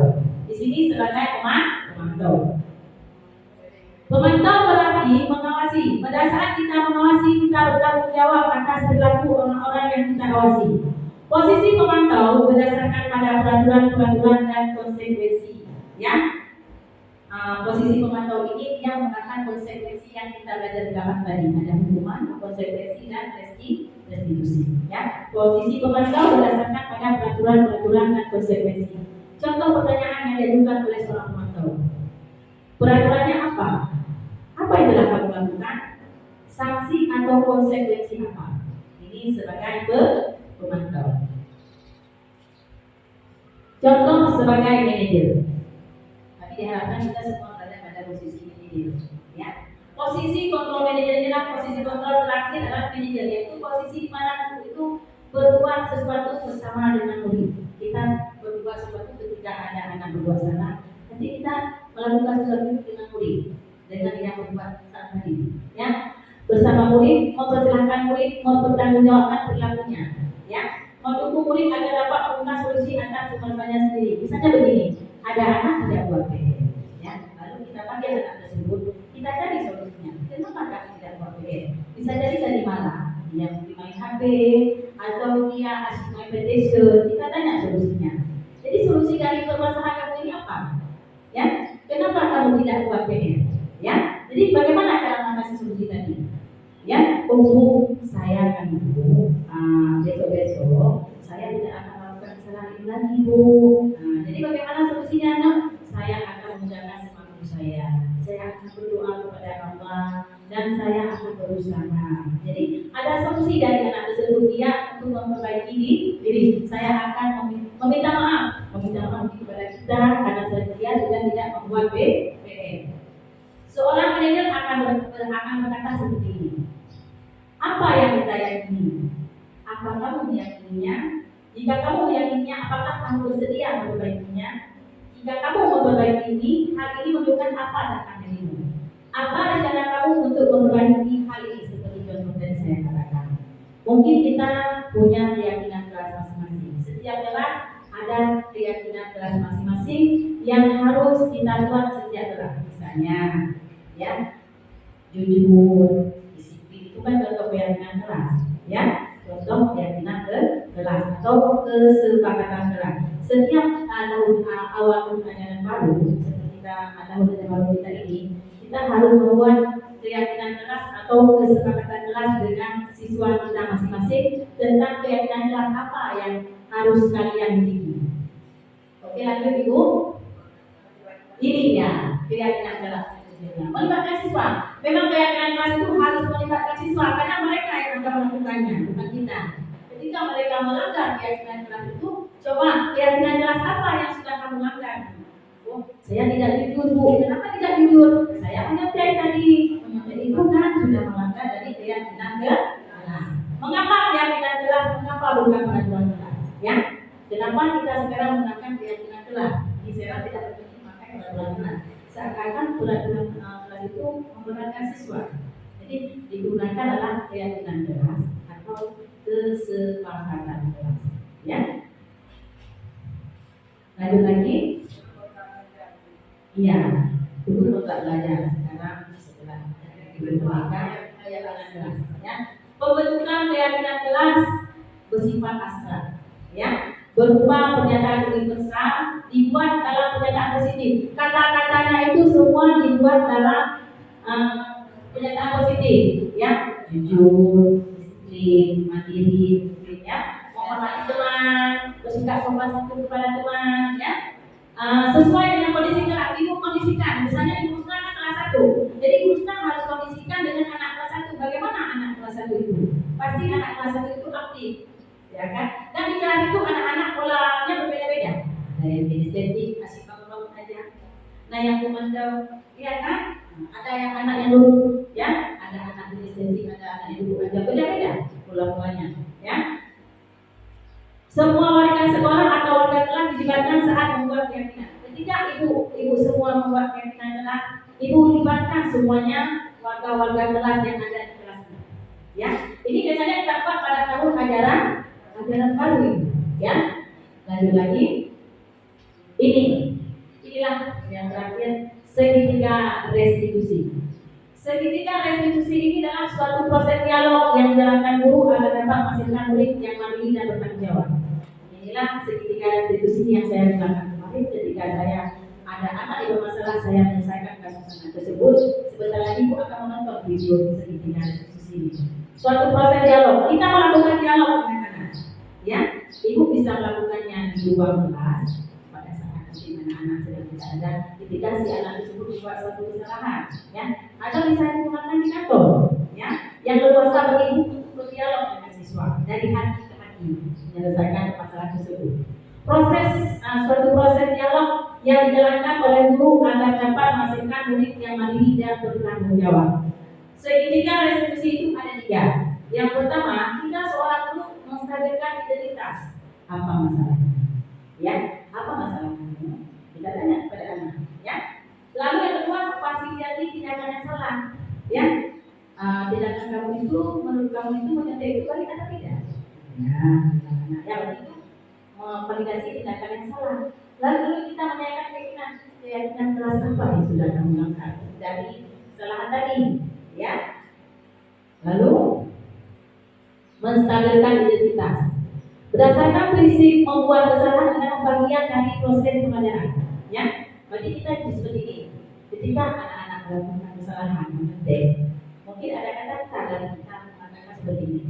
Speaker 2: Di sini sebagai pemantau. Pemantau berarti mengawasi. Pada saat kita mengawasi, kita bertanggung jawab atas perilaku orang-orang yang kita awasi. Posisi pemantau berdasarkan pada peraturan-peraturan dan konsekuensi. Ya, posisi pemantau ini dia menggunakan konsekuensi yang kita belajar di belakang tadi. Ada hukuman, konsekuensi dan restitusi. Ya, posisi pemantau berdasarkan pada peraturan-peraturan dan konsekuensi. Contoh pertanyaan yang diajukan oleh seorang pemantau. Peraturannya apa? Apa yang telah kamu lakukan? Sanksi atau konsekuensi apa? Ini sebagai pemantau. Contoh sebagai manajer. Tapi diharapkan kita semua berada pada posisi manajer. Ya. Posisi kontrol manajer adalah posisi kontrol terakhir adalah manajer, yaitu posisi di mana guru itu berbuat sesuatu bersama dengan murid. Kita berbuat sesuatu ketika ada anak berbuat salah. Nanti kita melakukan sesuatu dengan murid dengan yang berbuat salah tadi. Ya. Bersama murid, mempersilahkan murid mempertanggungjawabkan perilakunya. Ya. Mendukung murid agar dapat menemukan solusi atas permasalahannya sendiri. Misalnya begini, ada anak tidak buat PR, ya, lalu kita panggil anak tersebut, kita cari solusinya. Kenapa kamu tidak buat PR? Bisa jadi dari mana? Dia mungkin main HP atau dia asyik main PlayStation. Kita tanya solusinya. Jadi solusi dari permasalahan kamu ini apa? Ya, kenapa kamu tidak buat PR? Ya, jadi bagaimana cara mengatasi solusi tadi? Ya, saya akan besok-besok saya tidak akan melakukan kesalahan ini lagi, Bu. Nah, jadi bagaimana solusinya, Nak? Saya akan menjaga semangat saya akan berdoa kepada Allah dan saya akan berusaha. Jadi ada solusi dari anak tersebut dia untuk memperbaiki diri. Saya akan meminta maaf kepada kita karena dia sudah tidak membuat PR. Seorang manajer akan berkata seperti ini. Apa yang kita yakini? Apa kamu meyakininya? Jika kamu meyakininya, apakah kamu bersedia memperbaikinya? Jika kamu memperbaiki ini, hal ini menunjukkan apa tentang dirimu? Apa rencana kamu untuk memperbaiki hal ini seperti contoh yang saya katakan? Mungkin kita punya keyakinan kelas masing-masing. Setiap kelas ada keyakinan kelas masing-masing yang harus kita buat sejak kelas. Misalnya, ya, jujur, disiplin. bukan contoh keyakinan kelas, ya. Contoh keyakinan kelas atau kesepakatan kelas. Setiap awal ajaran baru, seperti tahun baru kita ini, kita harus membuat keyakinan kelas atau kesepakatan kelas dengan siswa kita masing-masing tentang keyakinan kelas apa yang harus kalian miliki. Oke, lanjut Ibu. Ini ya keyakinan kelas. Melibatkan siswa. Memang keyakinan kelas itu harus melibatkan siswa karena mereka yang akan melakukannya, bukan kita. Ketika mereka melanggar keyakinan kelas itu, coba keyakinan kelas apa yang sudah kamu langgar? Oh, saya tidak jujur Bu. Kenapa tidak jujur? Saya menyontek tadi. Menyontek itu kan sudah melanggar dari keyakinan kelas. Mengapa keyakinan kelas? Mengapa bukan peraturan kelas? Ya, kenapa kita sekarang menggunakan keyakinan kelas? Ini saya tidak memakai peraturan kelas. Seakan-akan peraturan kelas itu memberatkan siswa. Jadi digunakan adalah keyakinan kelas atau kesepakatan kelas. Ya. Lanjut lagi. Iya, dulu tidak belajar sekarang setelah digunakan keyakinan kelas. Ya. Pembentukan keyakinan kelas bersifat abstrak. Ya. Berupa pernyataan universal dibuat dalam pernyataan positif. Kata-katanya itu semua dibuat dalam pernyataan positif, ya, jujur, disiplin, mandiri, ya, menghormati teman, bersikap sopan santun kepada teman, ya, sesuai dengan kondisi kelas. Ibu kondisikan, misalnya Ibu Husna kan kelas 1, jadi Ibu Husna harus kondisikan dengan anak kelas 1. Bagaimana anak kelas 1 itu? Pasti anak kelas 1 itu aktif. Ya kan? Dan di kelas itu anak-anak polanya berbeda-beda. Ada yang kinestetik, asik bangun aja. Nah yang memantau, ya kan? Ada yang anak yang dulu, ya. Ada anak kinestetik, ada anak yang dulu aja. Beda-beda pola-polanya, ya. Semua warga sekolah atau warga kelas dilibatkan saat membuat keyakinan. Ketika ibu semua membuat keyakinan kelas, ibu libatkan semuanya warga-warga kelas yang ada di kelasnya. Ya, ini biasanya kita buat pada tahun ajaran baru, ya. Lanjut lagi. Inilah yang terakhir, segitiga restitusi. Segitiga restitusi ini adalah suatu proses dialog yang dijalankan guru agar dapat menghasilkan murid yang mandiri dan bertanggung jawab. Inilah segitiga restitusi yang saya lakukan kemarin ketika saya ada anak yang bermasalah, saya menyelesaikan kasus anak tersebut. Sebentar lagi ibu akan menonton video segitiga restitusi ini. Suatu proses dialog. Kita melakukan dialog dengan anak. Ya, ibu bisa melakukannya di ruang kelas pada saat nanti anak-anak sedang tidak ada, ketika si anak tersebut membuat suatu kesalahan, ya, atau bisa digunakan di kantor, ya, yang leluasa bagi ibu untuk berdialog dengan siswa dari hati ke hati menyelesaikan masalah tersebut. Suatu proses dialog yang dijalankan oleh guru agar dapat menghasilkan murid yang mandiri dan bertanggung jawab. Segitiga restitusi itu ada 3. Yang pertama, kita seorang guru menstabilkan identitas. Apa masalahnya? Ya, apa masalahnya? Kita tanya kepada anak. Ya. Lalu yang kedua, fasilitasi tindakan yang salah. Ya, tindakan kamu itu menurut kamu itu menyertai itu baik atau tidak? Ya, yang itu validasi tindakan yang salah. Lalu kita menanyakan keyakinan kelas apa yang sudah kamu lakukan dari kesalahan tadi. Ya. Lalu menstabilkan identitas. Berdasarkan prinsip membuat kesalahan adalah bagian dari proses pengajaran. Ya, jadi kita seperti ini. Ketika anak-anak melakukan kesalahan, mungkin ada kata-kata dari kita mengatakan seperti ini.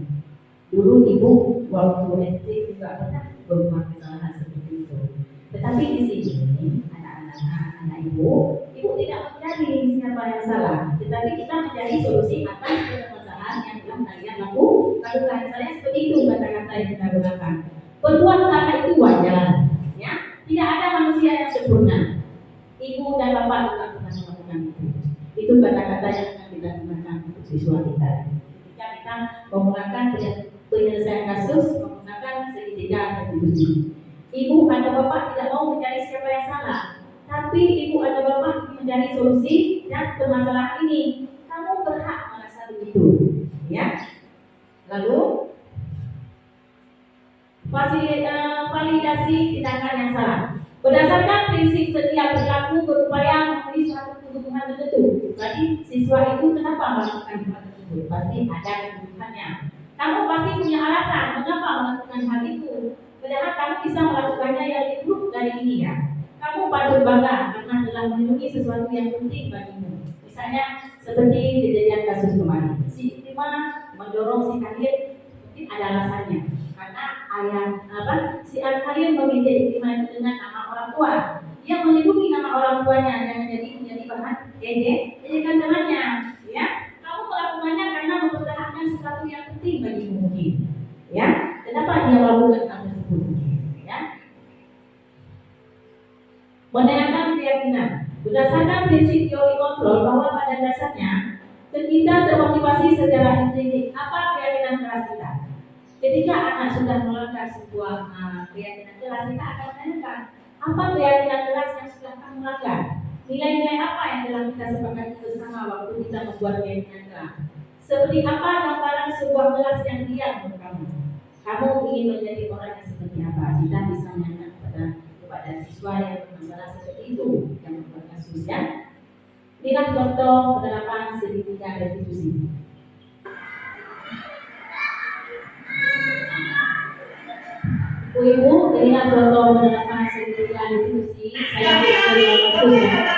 Speaker 2: Dulu ibu waktu SD juga pernah berbuat kesalahan seperti itu. Tetapi di sini anak ibu tidak mencari siapa yang salah, tetapi kita mencari solusi atas permasalahan yang telah kalian lakukan. Saya seperti itu kata-kata yang kita gunakan. Berbuat salah itu wajar, ya. Tidak ada manusia yang sempurna. Ibu dan bapak juga pernah melakukan itu. Itu kata-kata yang akan kita gunakan untuk siswa kita. Ketika kita menggunakan penyelesaian kasus, menggunakan segitiga restitusi. Ibu atau bapak tidak mau mencari siapa yang salah, tapi ibu atau bapak mencari solusi dan permasalahan ini. Kamu berhak merasa begitu, ya. Lalu validasi tindakan yang salah. Berdasarkan prinsip setiap perilaku berupaya memenuhi suatu kebutuhan tertentu. Berarti siswa itu kenapa melakukan hal tersebut? tersebut. Pasti ada kebutuhannya. Kamu pasti punya alasan mengapa melakukan hal itu. Padahal kamu bisa melakukannya yang lebih buruk dari ini ya. Kamu patut bangga karena telah melindungi sesuatu yang penting bagimu. Misalnya seperti kejadian kasus kemarin, si Ikrimah mendorong si Khalid, mungkin ada alasannya. Karena si Khalid meminta Ikrimah itu dengan nama orang tua. Dia melindungi nama orang tuanya yang menjadi bahan ejekan temannya. Ya, kamu melakukannya karena mempertahankan sesuatu yang penting bagimu mungkin. Ya, kenapa dia melakukan hal tersebut? Ya, menanyakan keyakinan berdasarkan prinsip teori kontrol bahwa pada dasarnya kita termotivasi secara intrinsik. Apa keyakinan keras kita? Ketika anak sudah melanggar sebuah keyakinan keras, kita akan menanyakan apa keyakinan keras yang sudah kamu langgar? Nilai-nilai apa yang telah kita sepakati bersama waktu kita membuat keyakinan keras? Seperti apa gambaran sebuah kelas yang diam menurut kamu? Kamu ingin menjadi orang yang seperti apa? Kita bisa menanyakan kepada siswa yang bermasalah seperti itu yang membuat kasus ya. Inilah contoh penerapan segitiga restitusi. Ibu, inilah contoh penerapan segitiga restitusi. Saya beri kasus ya.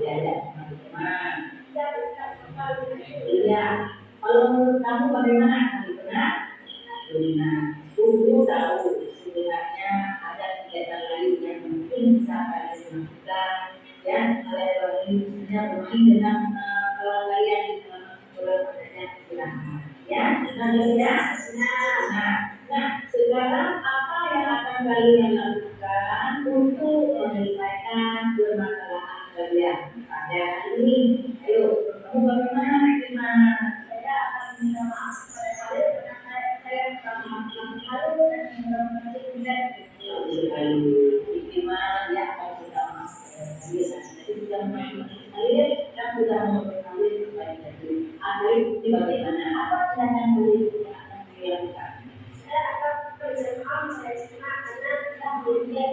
Speaker 2: Diajak teman-teman. Iya. Kalau menurut kamu bagaimana? Kamu benar? Benar. Dulu tahu sebenarnya ada kegiatan lain yang mungkin bisa kalian lakukan. Ya, kalian ini misalnya bermain dengan kalian bermain silahkan. Ya, ya. Nah, sekarang apa yang akan kalian lakukan untuk menyelesaikan permasalahan kalian pada hari ini? Ayo, kamu bagaimana? Saya akan minta maaf kepada kalian karena saya telah melakukan hal dan mengingat sekali. Gimana ya kalau kita jadi sudah kalian dan sudah mengetahui kembali tadi. Akhir bukti bagaimana? Apa tindakan kalian yang akan dilakukan? Saya akan berjamaah saya senang karena kita melihat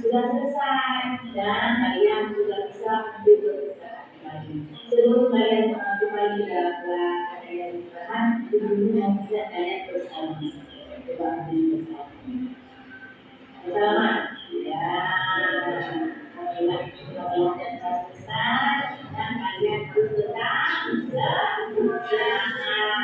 Speaker 2: sudah selesai dan kalian sudah bisa sebelum kalian kembali dalam kalian bertahan sebelumnya tidak kalian bersama coba bersama ya apabila sudah selesai dan kalian tetap bisa berjalan ya.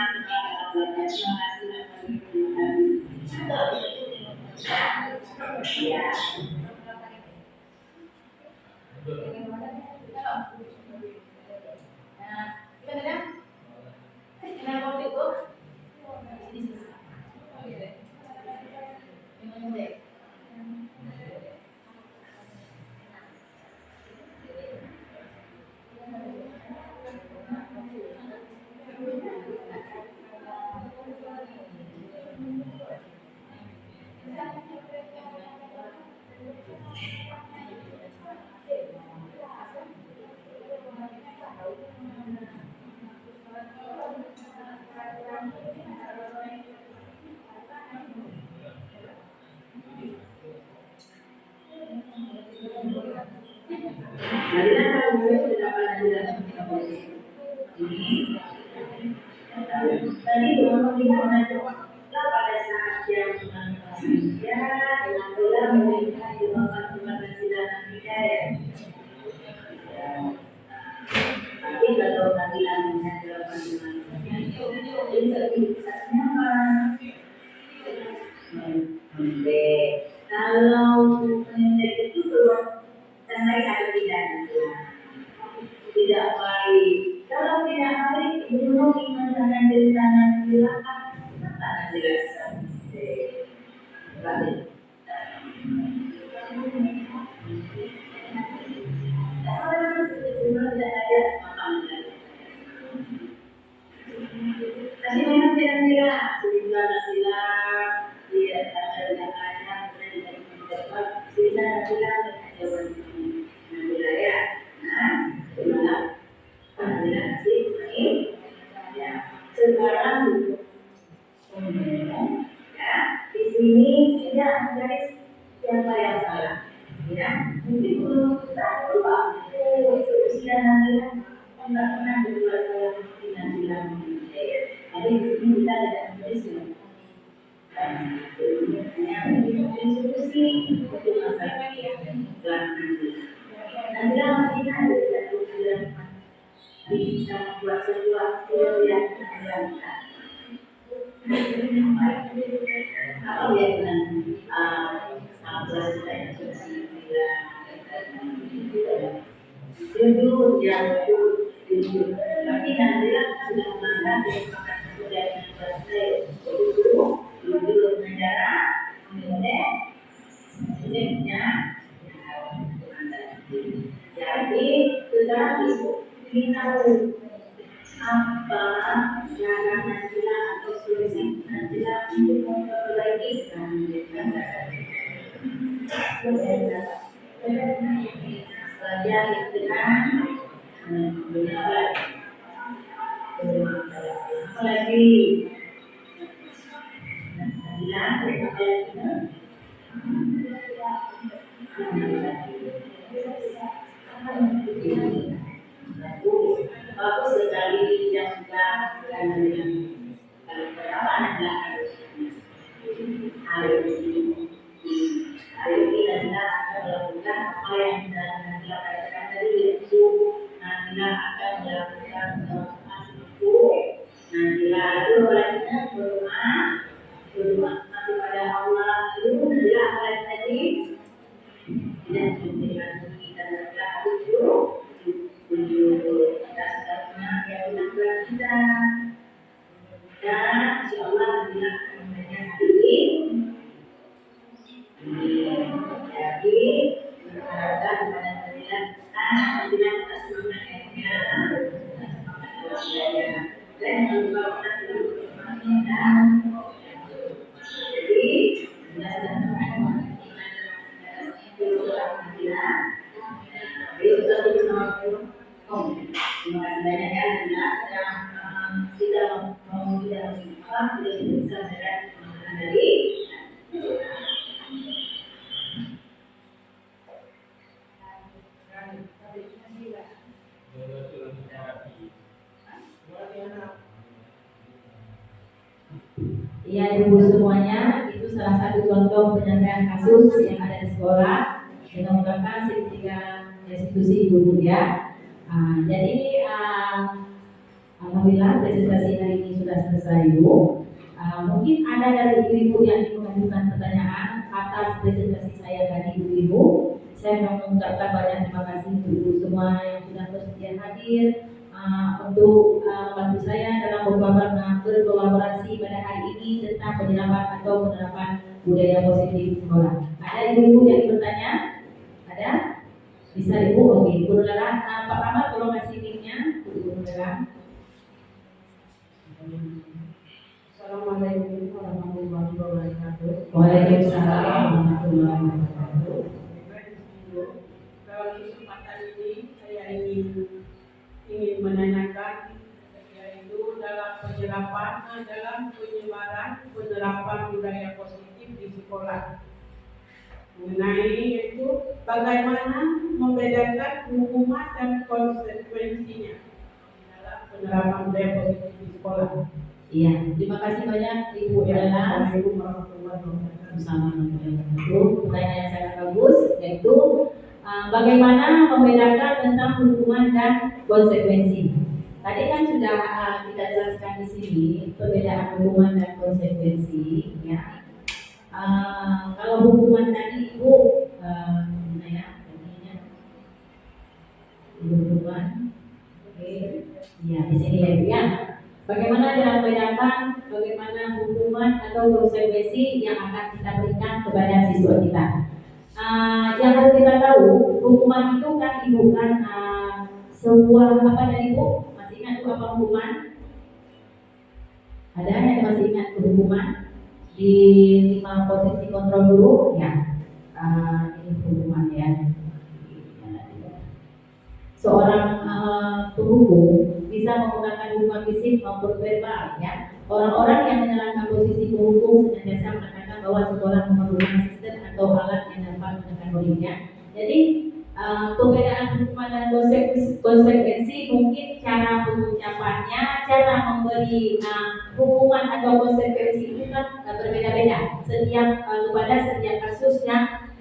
Speaker 2: Tadi bagaimana pada saat yang ya dengan gelar mereka di bawah persidangan kita ya. Tapi kalau nanti namanya dalam persidangan itu bisa nyaman. Kalau penyelidik itu keluar sampai ada tidak baik. Kalau tidak baik, belum dimaksudkan dari tangan silakan, tangan silakan. Baik. Tapi memang tidak sehingga sila dia ada jangannya kemudian mendapat sila jawaban ya. Nah, sih ya. Sekarang ya di sini tidak ada siapa yang salah ya. Mungkin kita lupa sudah nanti tidak pernah berdua salah tidak jadi di sini kita ada institusi untuk masalah nanti kita ada bisa membuat sesuatu yang dilakukan. Apa ya dengan jujur yang jujur tapi nantilah sudah melanggar sudah selesai jujur negara kemudian sebenarnya jadi sudah kita apa cara nantilah atau solusi nantilah untuk memperbaiki saja dengan benar apalagi semuanya, itu salah satu contoh penyelesaian kasus yang ada di sekolah dengan menggunakan sertifikat institusi guru ya. Jadi alhamdulillah presentasi hari ini sudah selesai Ibu. Mungkin ada dari ibu-ibu yang ingin mengajukan pertanyaan atas presentasi saya tadi ibu-ibu. Saya mengucapkan banyak terima kasih untuk ibu semua yang sudah bersedia hadir untuk membantu saya dalam berkolaborasi pada hari ini tentang penyerapan atau penerapan budaya positif di sekolah. Ada ibu-ibu yang ingin bertanya? Ada? Bisa ibu? Oke, ibu Nurlela. Pak Ahmad tolong kasih linknya untuk ibu Nurlela.
Speaker 3: Assalamualaikum warahmatullahi wabarakatuh.
Speaker 2: Waalaikumsalam warahmatullahi wabarakatuh.
Speaker 3: Dalam kesempatan ini saya ingin menanyakan yaitu dalam penyebaran penerapan budaya positif di sekolah. Mengenai yaitu bagaimana membedakan hukuman dan konsekuensinya dalam penerapan budaya positif di sekolah.
Speaker 2: Iya, terima kasih banyak Ibu Nurlela.
Speaker 3: Assalamualaikum warahmatullahi wabarakatuh.
Speaker 2: Pertanyaan yang sangat bagus, yaitu bagaimana membedakan tentang hukuman dan konsekuensi. Tadi kan sudah kita jelaskan di sini perbedaan hukuman dan konsekuensi. Ya, kalau hukuman tadi Ibu, mana ya? Hukuman, oke, ya di sini ya Ibu ya. Bagaimana cara membedakan bagaimana hukuman atau konsekuensi yang akan kita berikan kepada siswa kita? Yang harus kita tahu, hukuman itu kan ibu kan sebuah apa dari ibu? Masih ingat itu apa hukuman? Ada yang masih ingat hukuman di 5 posisi kontrol dulu? Ya, ini hukuman ya. Seorang penghukum bisa menggunakan hukuman fisik maupun verbal ya. Orang-orang yang menyalahkan posisi penghukum senantiasa menekankan bahwa sekolah memerlukan sistem atau alat yang dapat menekan muridnya. Jadi perbedaan hukuman dan konsekuensi mungkin cara pengucapannya, cara memberi hukuman atau konsekuensi itu kan berbeda-beda kepada setiap kasus yang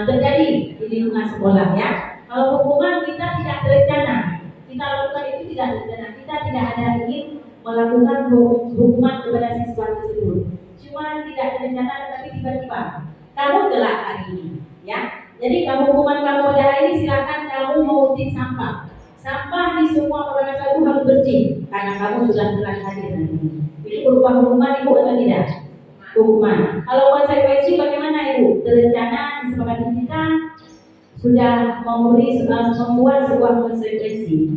Speaker 2: terjadi di lingkungan sekolah ya. Kalau hukuman kita tidak terencana, kita lakukan itu tidak terencana, kita tidak ada ingin melakukan hukuman kepada siswa tersebut. Cuma tidak terencana, tapi tiba-tiba kamu telah hari ini, ya. Jadi kamu hukuman kamu pada hari ini silakan kamu menguntit sampah. Sampah di semua organisasi itu harus bersih karena kamu sudah telah hadir hari ini. Ini berupa hukuman ibu atau tidak? Hukuman. Kalau konsekuensi bagaimana ibu? Terencana disepakati kita sudah membuat sebuah konsekuensi.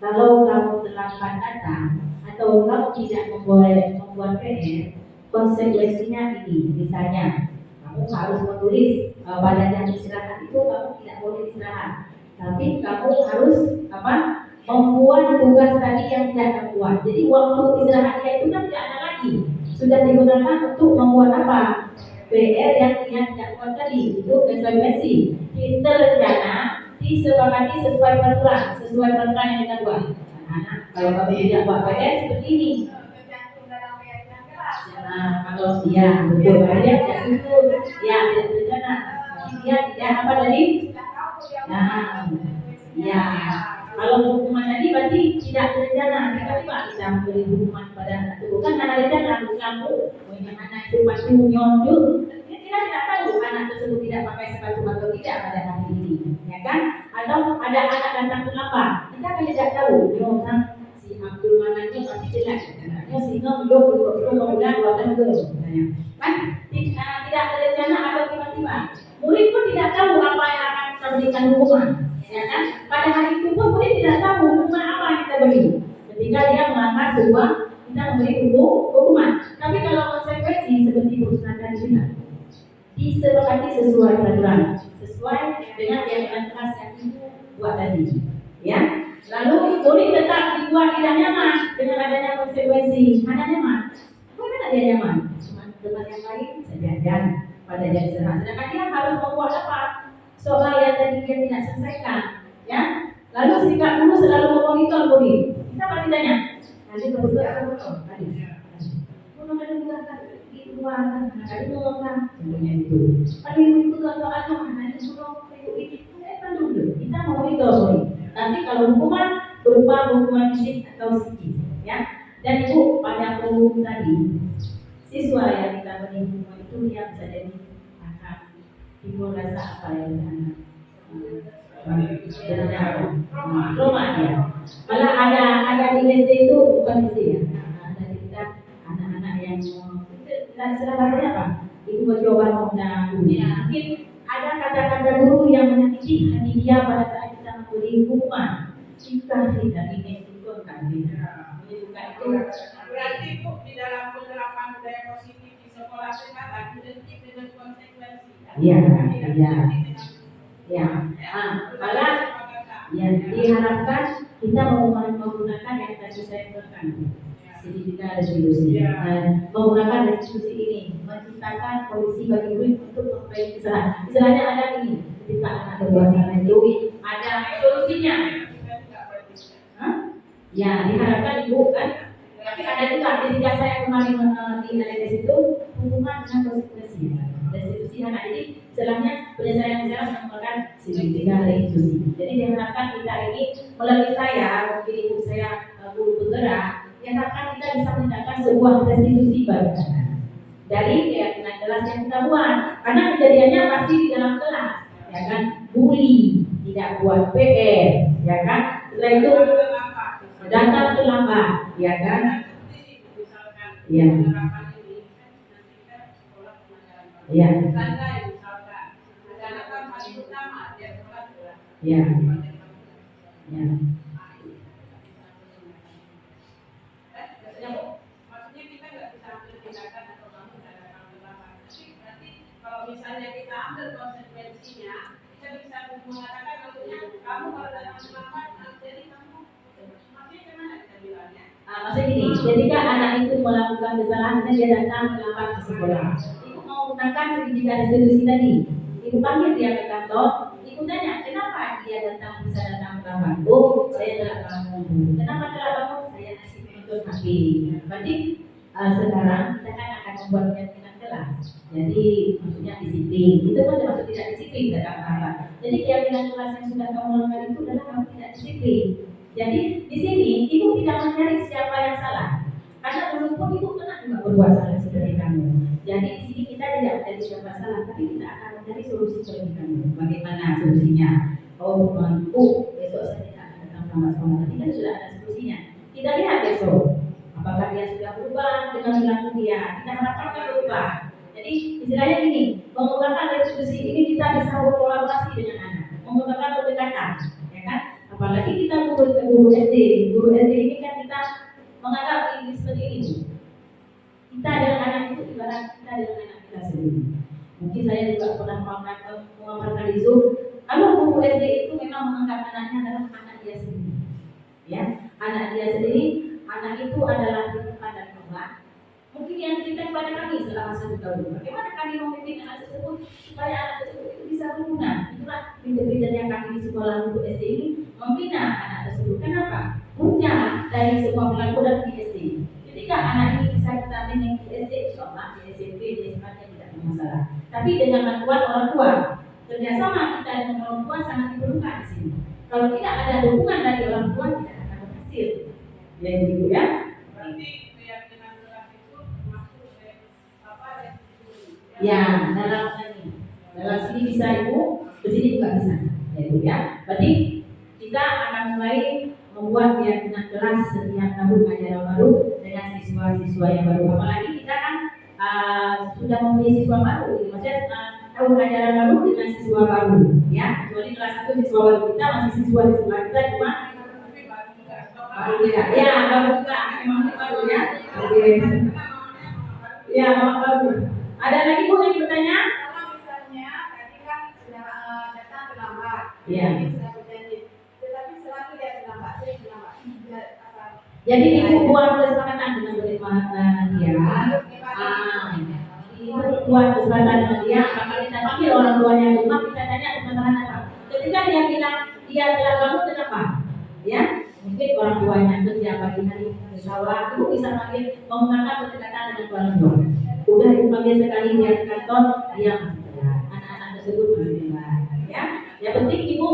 Speaker 2: Kalau kamu terlambat datang atau kamu tidak membuat PR, konsekuensinya ini, misalnya kamu harus menulis pada jam istirahat itu kamu tidak boleh istirahat, tapi kamu harus membuat tugas tadi yang tidak kamu buat. Jadi waktu istirahatnya itu kan tidak ada lagi, sudah digunakan untuk membuat apa? PR yang tidak kuat tadi, itu konsekuensi. Kita rencana disepakati sesuai peraturan yang kita buat. Anak-anak, kalau kamu tidak buat PR seperti ini. Kalau dia betul, dia tidak itu, ya tidak rencana. Dia tidak apa tadi? Ya. Kalau hukuman tadi berarti tidak berencana, tiba-tiba kita memberi hukuman pada anak itu. Bukan ada rencana, kamu anak itu pasti nyonjuk. Kita tidak tahu anak tersebut tidak pakai sepatu atau tidak pada hari ini, ya kan? Atau ada anak datang terlambat, kita kan tidak tahu. Kan si Abdul Manannya pasti jelas, anaknya si Nom kemudian buatan ke, kan? Tidak berencana atau tiba-tiba. Murid pun tidak tahu apa yang akan kita berikan hukuman. Ya kan? Pada hari itu pun murid tidak tahu hukuman apa yang kita beri. Ketika dia melanggar sebuah, kita memberi hukuman. Tapi kalau konsekuensi seperti perusahaan tadi benar, disepakati sesuai peraturan, sesuai dengan yang kelas yang ibu buat tadi. Ya. Lalu murid tetap dibuat tidak nyaman dengan adanya konsekuensi. Ada nyaman? Bagaimana dia nyaman? Cuma tempat yang lain saja pada jam istirahat. Sedangkan dia harus membuat apa? Soal yang tadi dia tidak selesaikan, ya. Lalu sikap guru selalu memonitor murid. Kita pasti tanya, nanti kebetulan apa betul? Tadi. Belum ada juga dikeluarkan, anak itu kan, contohnya itu. Kalau itu atau anak itu suruh itu kan dulu. Kita mau itu boleh. Tapi kalau hukuman berupa hukuman fisik atau psikis, ya. Dan itu pada umum tadi, siswa yang kita beri hukuman itu dia bisa jadi akan timbul rasa apa yang anak Roma ya. Malah ada di SD itu bukan SD ya. Ada kita anak-anak yang istilah bahasanya apa? Ibu mencoba mengundang. Mungkin ada kata-kata guru yang menyakiti hati dia pada saat kita memberi hukuman. Kita tidak ingin itu kan
Speaker 3: Berarti Bu, di dalam penerapan budaya positif di sekolah sekarang identik dengan konsekuensi.
Speaker 2: Iya. Malah ya diharapkan kita menggunakan yang tadi saya katakan sertifikat restitusi. Menggunakan restitusi ini menciptakan kondisi bagi guru untuk memperbaiki kesalahan. Istilahnya ada ini, ketika anak berbuat salah itu ada solusinya. Ya diharapkan ibu kan. Tapi ada juga ketika saya kemarin di analisis itu hubungan dengan konsekuensi. Restitusi anak jadi istilahnya berdasarkan saya menggunakan sertifikat restitusi. Jadi diharapkan kita ini melalui saya, mungkin ibu saya guru bergerak, diharapkan kita bisa menegakkan sebuah restitusi bagi anak dari keyakinan kelas yang kita buat. Karena kejadiannya pasti di dalam kelas, ya kan? Bully, tidak buat PR, ya kan? Setelah itu datang terlambat, ya kan? Ya. Ya. Ya. Ya.
Speaker 3: Maksudnya kita nggak bisa ambil tindakan atau kamu tindakan terlambat. Tapi berarti kalau misalnya kita ambil konsekuensinya, kita bisa mengatakan maksudnya kamu kalau datang terlambat, jadi kamu maksudnya gimana kita bilangnya?
Speaker 2: Maksudnya gini, ketika anak itu melakukan kesalahan, misalnya dia datang terlambat ke sekolah, ibu mau menggunakan sertifikat restitusi tadi, ibu panggil dia ke kantor, ibu tanya, kenapa dia bisa datang terlambat? Oh, saya telah bangun. Kenapa telah bangun? Saya masih menuntut hati. Berarti sekarang kita kan akan membuat keyakinan kelas. Jadi maksudnya disiplin. Itu kan termasuk tidak disiplin datang terlambat. Jadi keyakinan kelas yang sudah kamu lakukan itu adalah kamu tidak disiplin. Jadi di sini ibu tidak mencari siapa yang salah, karena dulu pun ibu pernah juga berbuat salah seperti kamu. Jadi di sini kita tidak mencari siapa salah, tapi kita akan mencari solusi bagi kamu. Bagaimana solusinya? Oh, besok saya tidak akan datang sama sekolah, tapi kan sudah ada solusinya. Kita lihat besok, apakah dia sudah berubah dengan perilaku dia. Kita harapkan dia berubah. Jadi istilahnya ini, menggunakan restitusi ini kita bisa berkolaborasi dengan anak, menggunakan pendekatan, ya kan? Apalagi kita guru SD ini kan kita menganggap ini seperti ini. Kita dengan anak itu ibarat kita dengan anak kita sendiri. Mungkin saya juga pernah mengamalkan di Zoom. Kalau guru SD itu memang menganggap anaknya adalah anak dia sendiri. Ya, anak dia sendiri, anak itu adalah titipan dari Allah. Mungkin yang kita kepada kami selama 1 tahun. Bagaimana kami membimbing anak tersebut supaya anak tersebut itu bisa berguna? Itulah pinter-pinter yang kami di sekolah untuk SD ini membina anak tersebut. Kenapa? Punya dari semua perilaku dan di SD. Ketika anak ini bisa kita bimbing di SD, insyaAllah di SMP, di SMA tidak ada masalah. Tapi dengan bantuan orang tua, kerjasama kita dengan orang tua sangat diperlukan di sini. Kalau tidak ada dukungan dari orang tua, tidak akan berhasil. Ya begitu ya.
Speaker 3: Berarti keyakinan kelas itu termasuk apa yang
Speaker 2: Ya, dalam sini bisa ibu, di sini juga bisa. Ya ibu ya. Berarti kita akan mulai membuat keyakinan kelas setiap tahun ajaran baru dengan siswa-siswa yang baru. Apalagi kita kan sudah mempunyai siswa baru, maksudnya tahun ajaran baru dengan siswa baru, ya. Kecuali kelas 1 siswa baru kita masih siswa kita cuma baru tidak. Ya, baru juga memang baru ya. Oke. Ya, baru. Ada lagi Bu yang bertanya?
Speaker 4: Kalau misalnya tadi kan sudah datang terlambat,
Speaker 2: Iya.
Speaker 4: sudah berjanji, tetapi selalu dia terlambat, saya terlambat.
Speaker 2: Jadi ibu buat kesepakatan dengan dia. Ibu buat kesepakatan dengan dia. Maka kita panggil orang tuanya rumah, kita tanya permasalahan apa. Ketika dia bilang dia telah bangun, kenapa? Ya, Mungkin orang tuanya kerja pagi hari di sawah, ibu bisa panggil menggunakan pendekatan dengan orang tua. Udah ibu panggil sekali dia ke kantor, dia masih jalan. Anak-anak tersebut masih jalan. Ya, yang penting ibu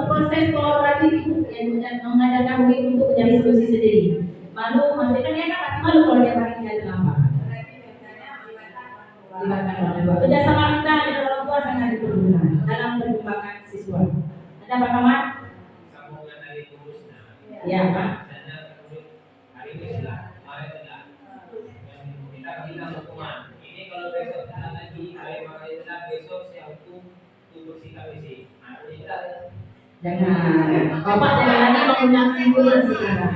Speaker 2: proses kolaboratif itu yang mengajarkan ibu untuk mencari solusi sendiri. Malu, maksudnya kan dia kan pasti malu kalau dia pakai dia kenapa? Libatkan orang tua. Kerjasama kita dengan orang tua sangat diperlukan dalam perkembangan siswa. Ada apa kawan?
Speaker 5: Sambungan dari kurusnya.
Speaker 2: Ya, Pak.
Speaker 5: Misalnya hari ini sudah, kemarin sudah. Yang kita bilang hukuman. Ini kalau besok jalan lagi, hari makan sudah besok saya hukum untuk sikap isi. Nah, ini kita
Speaker 2: Jangan, Bapak jangan lagi menggunakan bulan sekarang.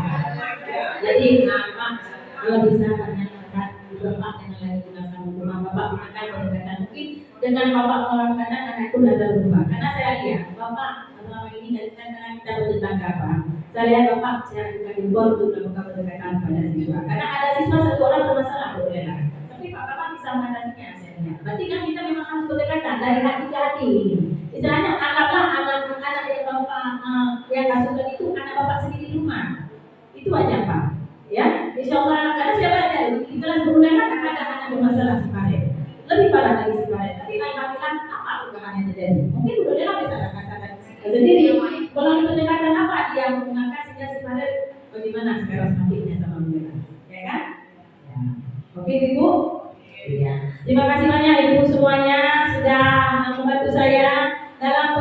Speaker 2: Jadi, Bapak kalau bisa tanyakan Bapak jangan lagi gunakan hukuman. Bapak gunakan pendekatan mungkin dengan Bapak melakukan anak itu sudah berubah. Karena saya lihat Bapak selama ini kadang-kadang kita bertetangga apa. Saya lihat Bapak saya bukan impor untuk melakukan pendekatan pada siswa. Karena ada siswa satu orang bermasalah boleh lah. Tapi Pak Bapak bisa mengatasinya. Berarti kan kita memang harus berdekatan dari hati ke hati ini. Misalnya anggaplah anak-anak yang Bapak yang kasukan itu anak Bapak sendiri di rumah. Itu aja Pak. Ya, insya Allah karena siapa ada di kelas berulang kan ada anak bermasalah separet. Lebih parah lagi separet. Tapi alhamdulillah apa perubahan yang terjadi? Mungkin udah dia bisa rasakan sendiri. Kalau itu pendekatan apa dia menggunakan sehingga separet bagaimana sekarang semakinnya sama mereka, ya kan? Ya. Oke Ibu. Ya. Terima kasih banyak Ibu semuanya sudah membantu saya dalam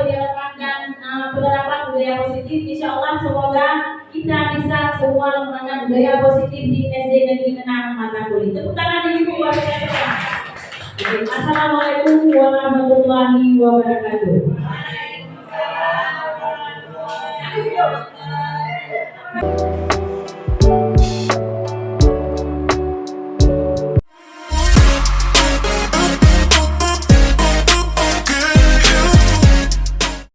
Speaker 2: penerapan budaya positif. Insya Allah semoga kita bisa semua menggunakan budaya positif di SD Negeri 6 Mata Kulit. Tepuk tangan Ibu buat kita semua. Assalamualaikum warahmatullahi wabarakatuh.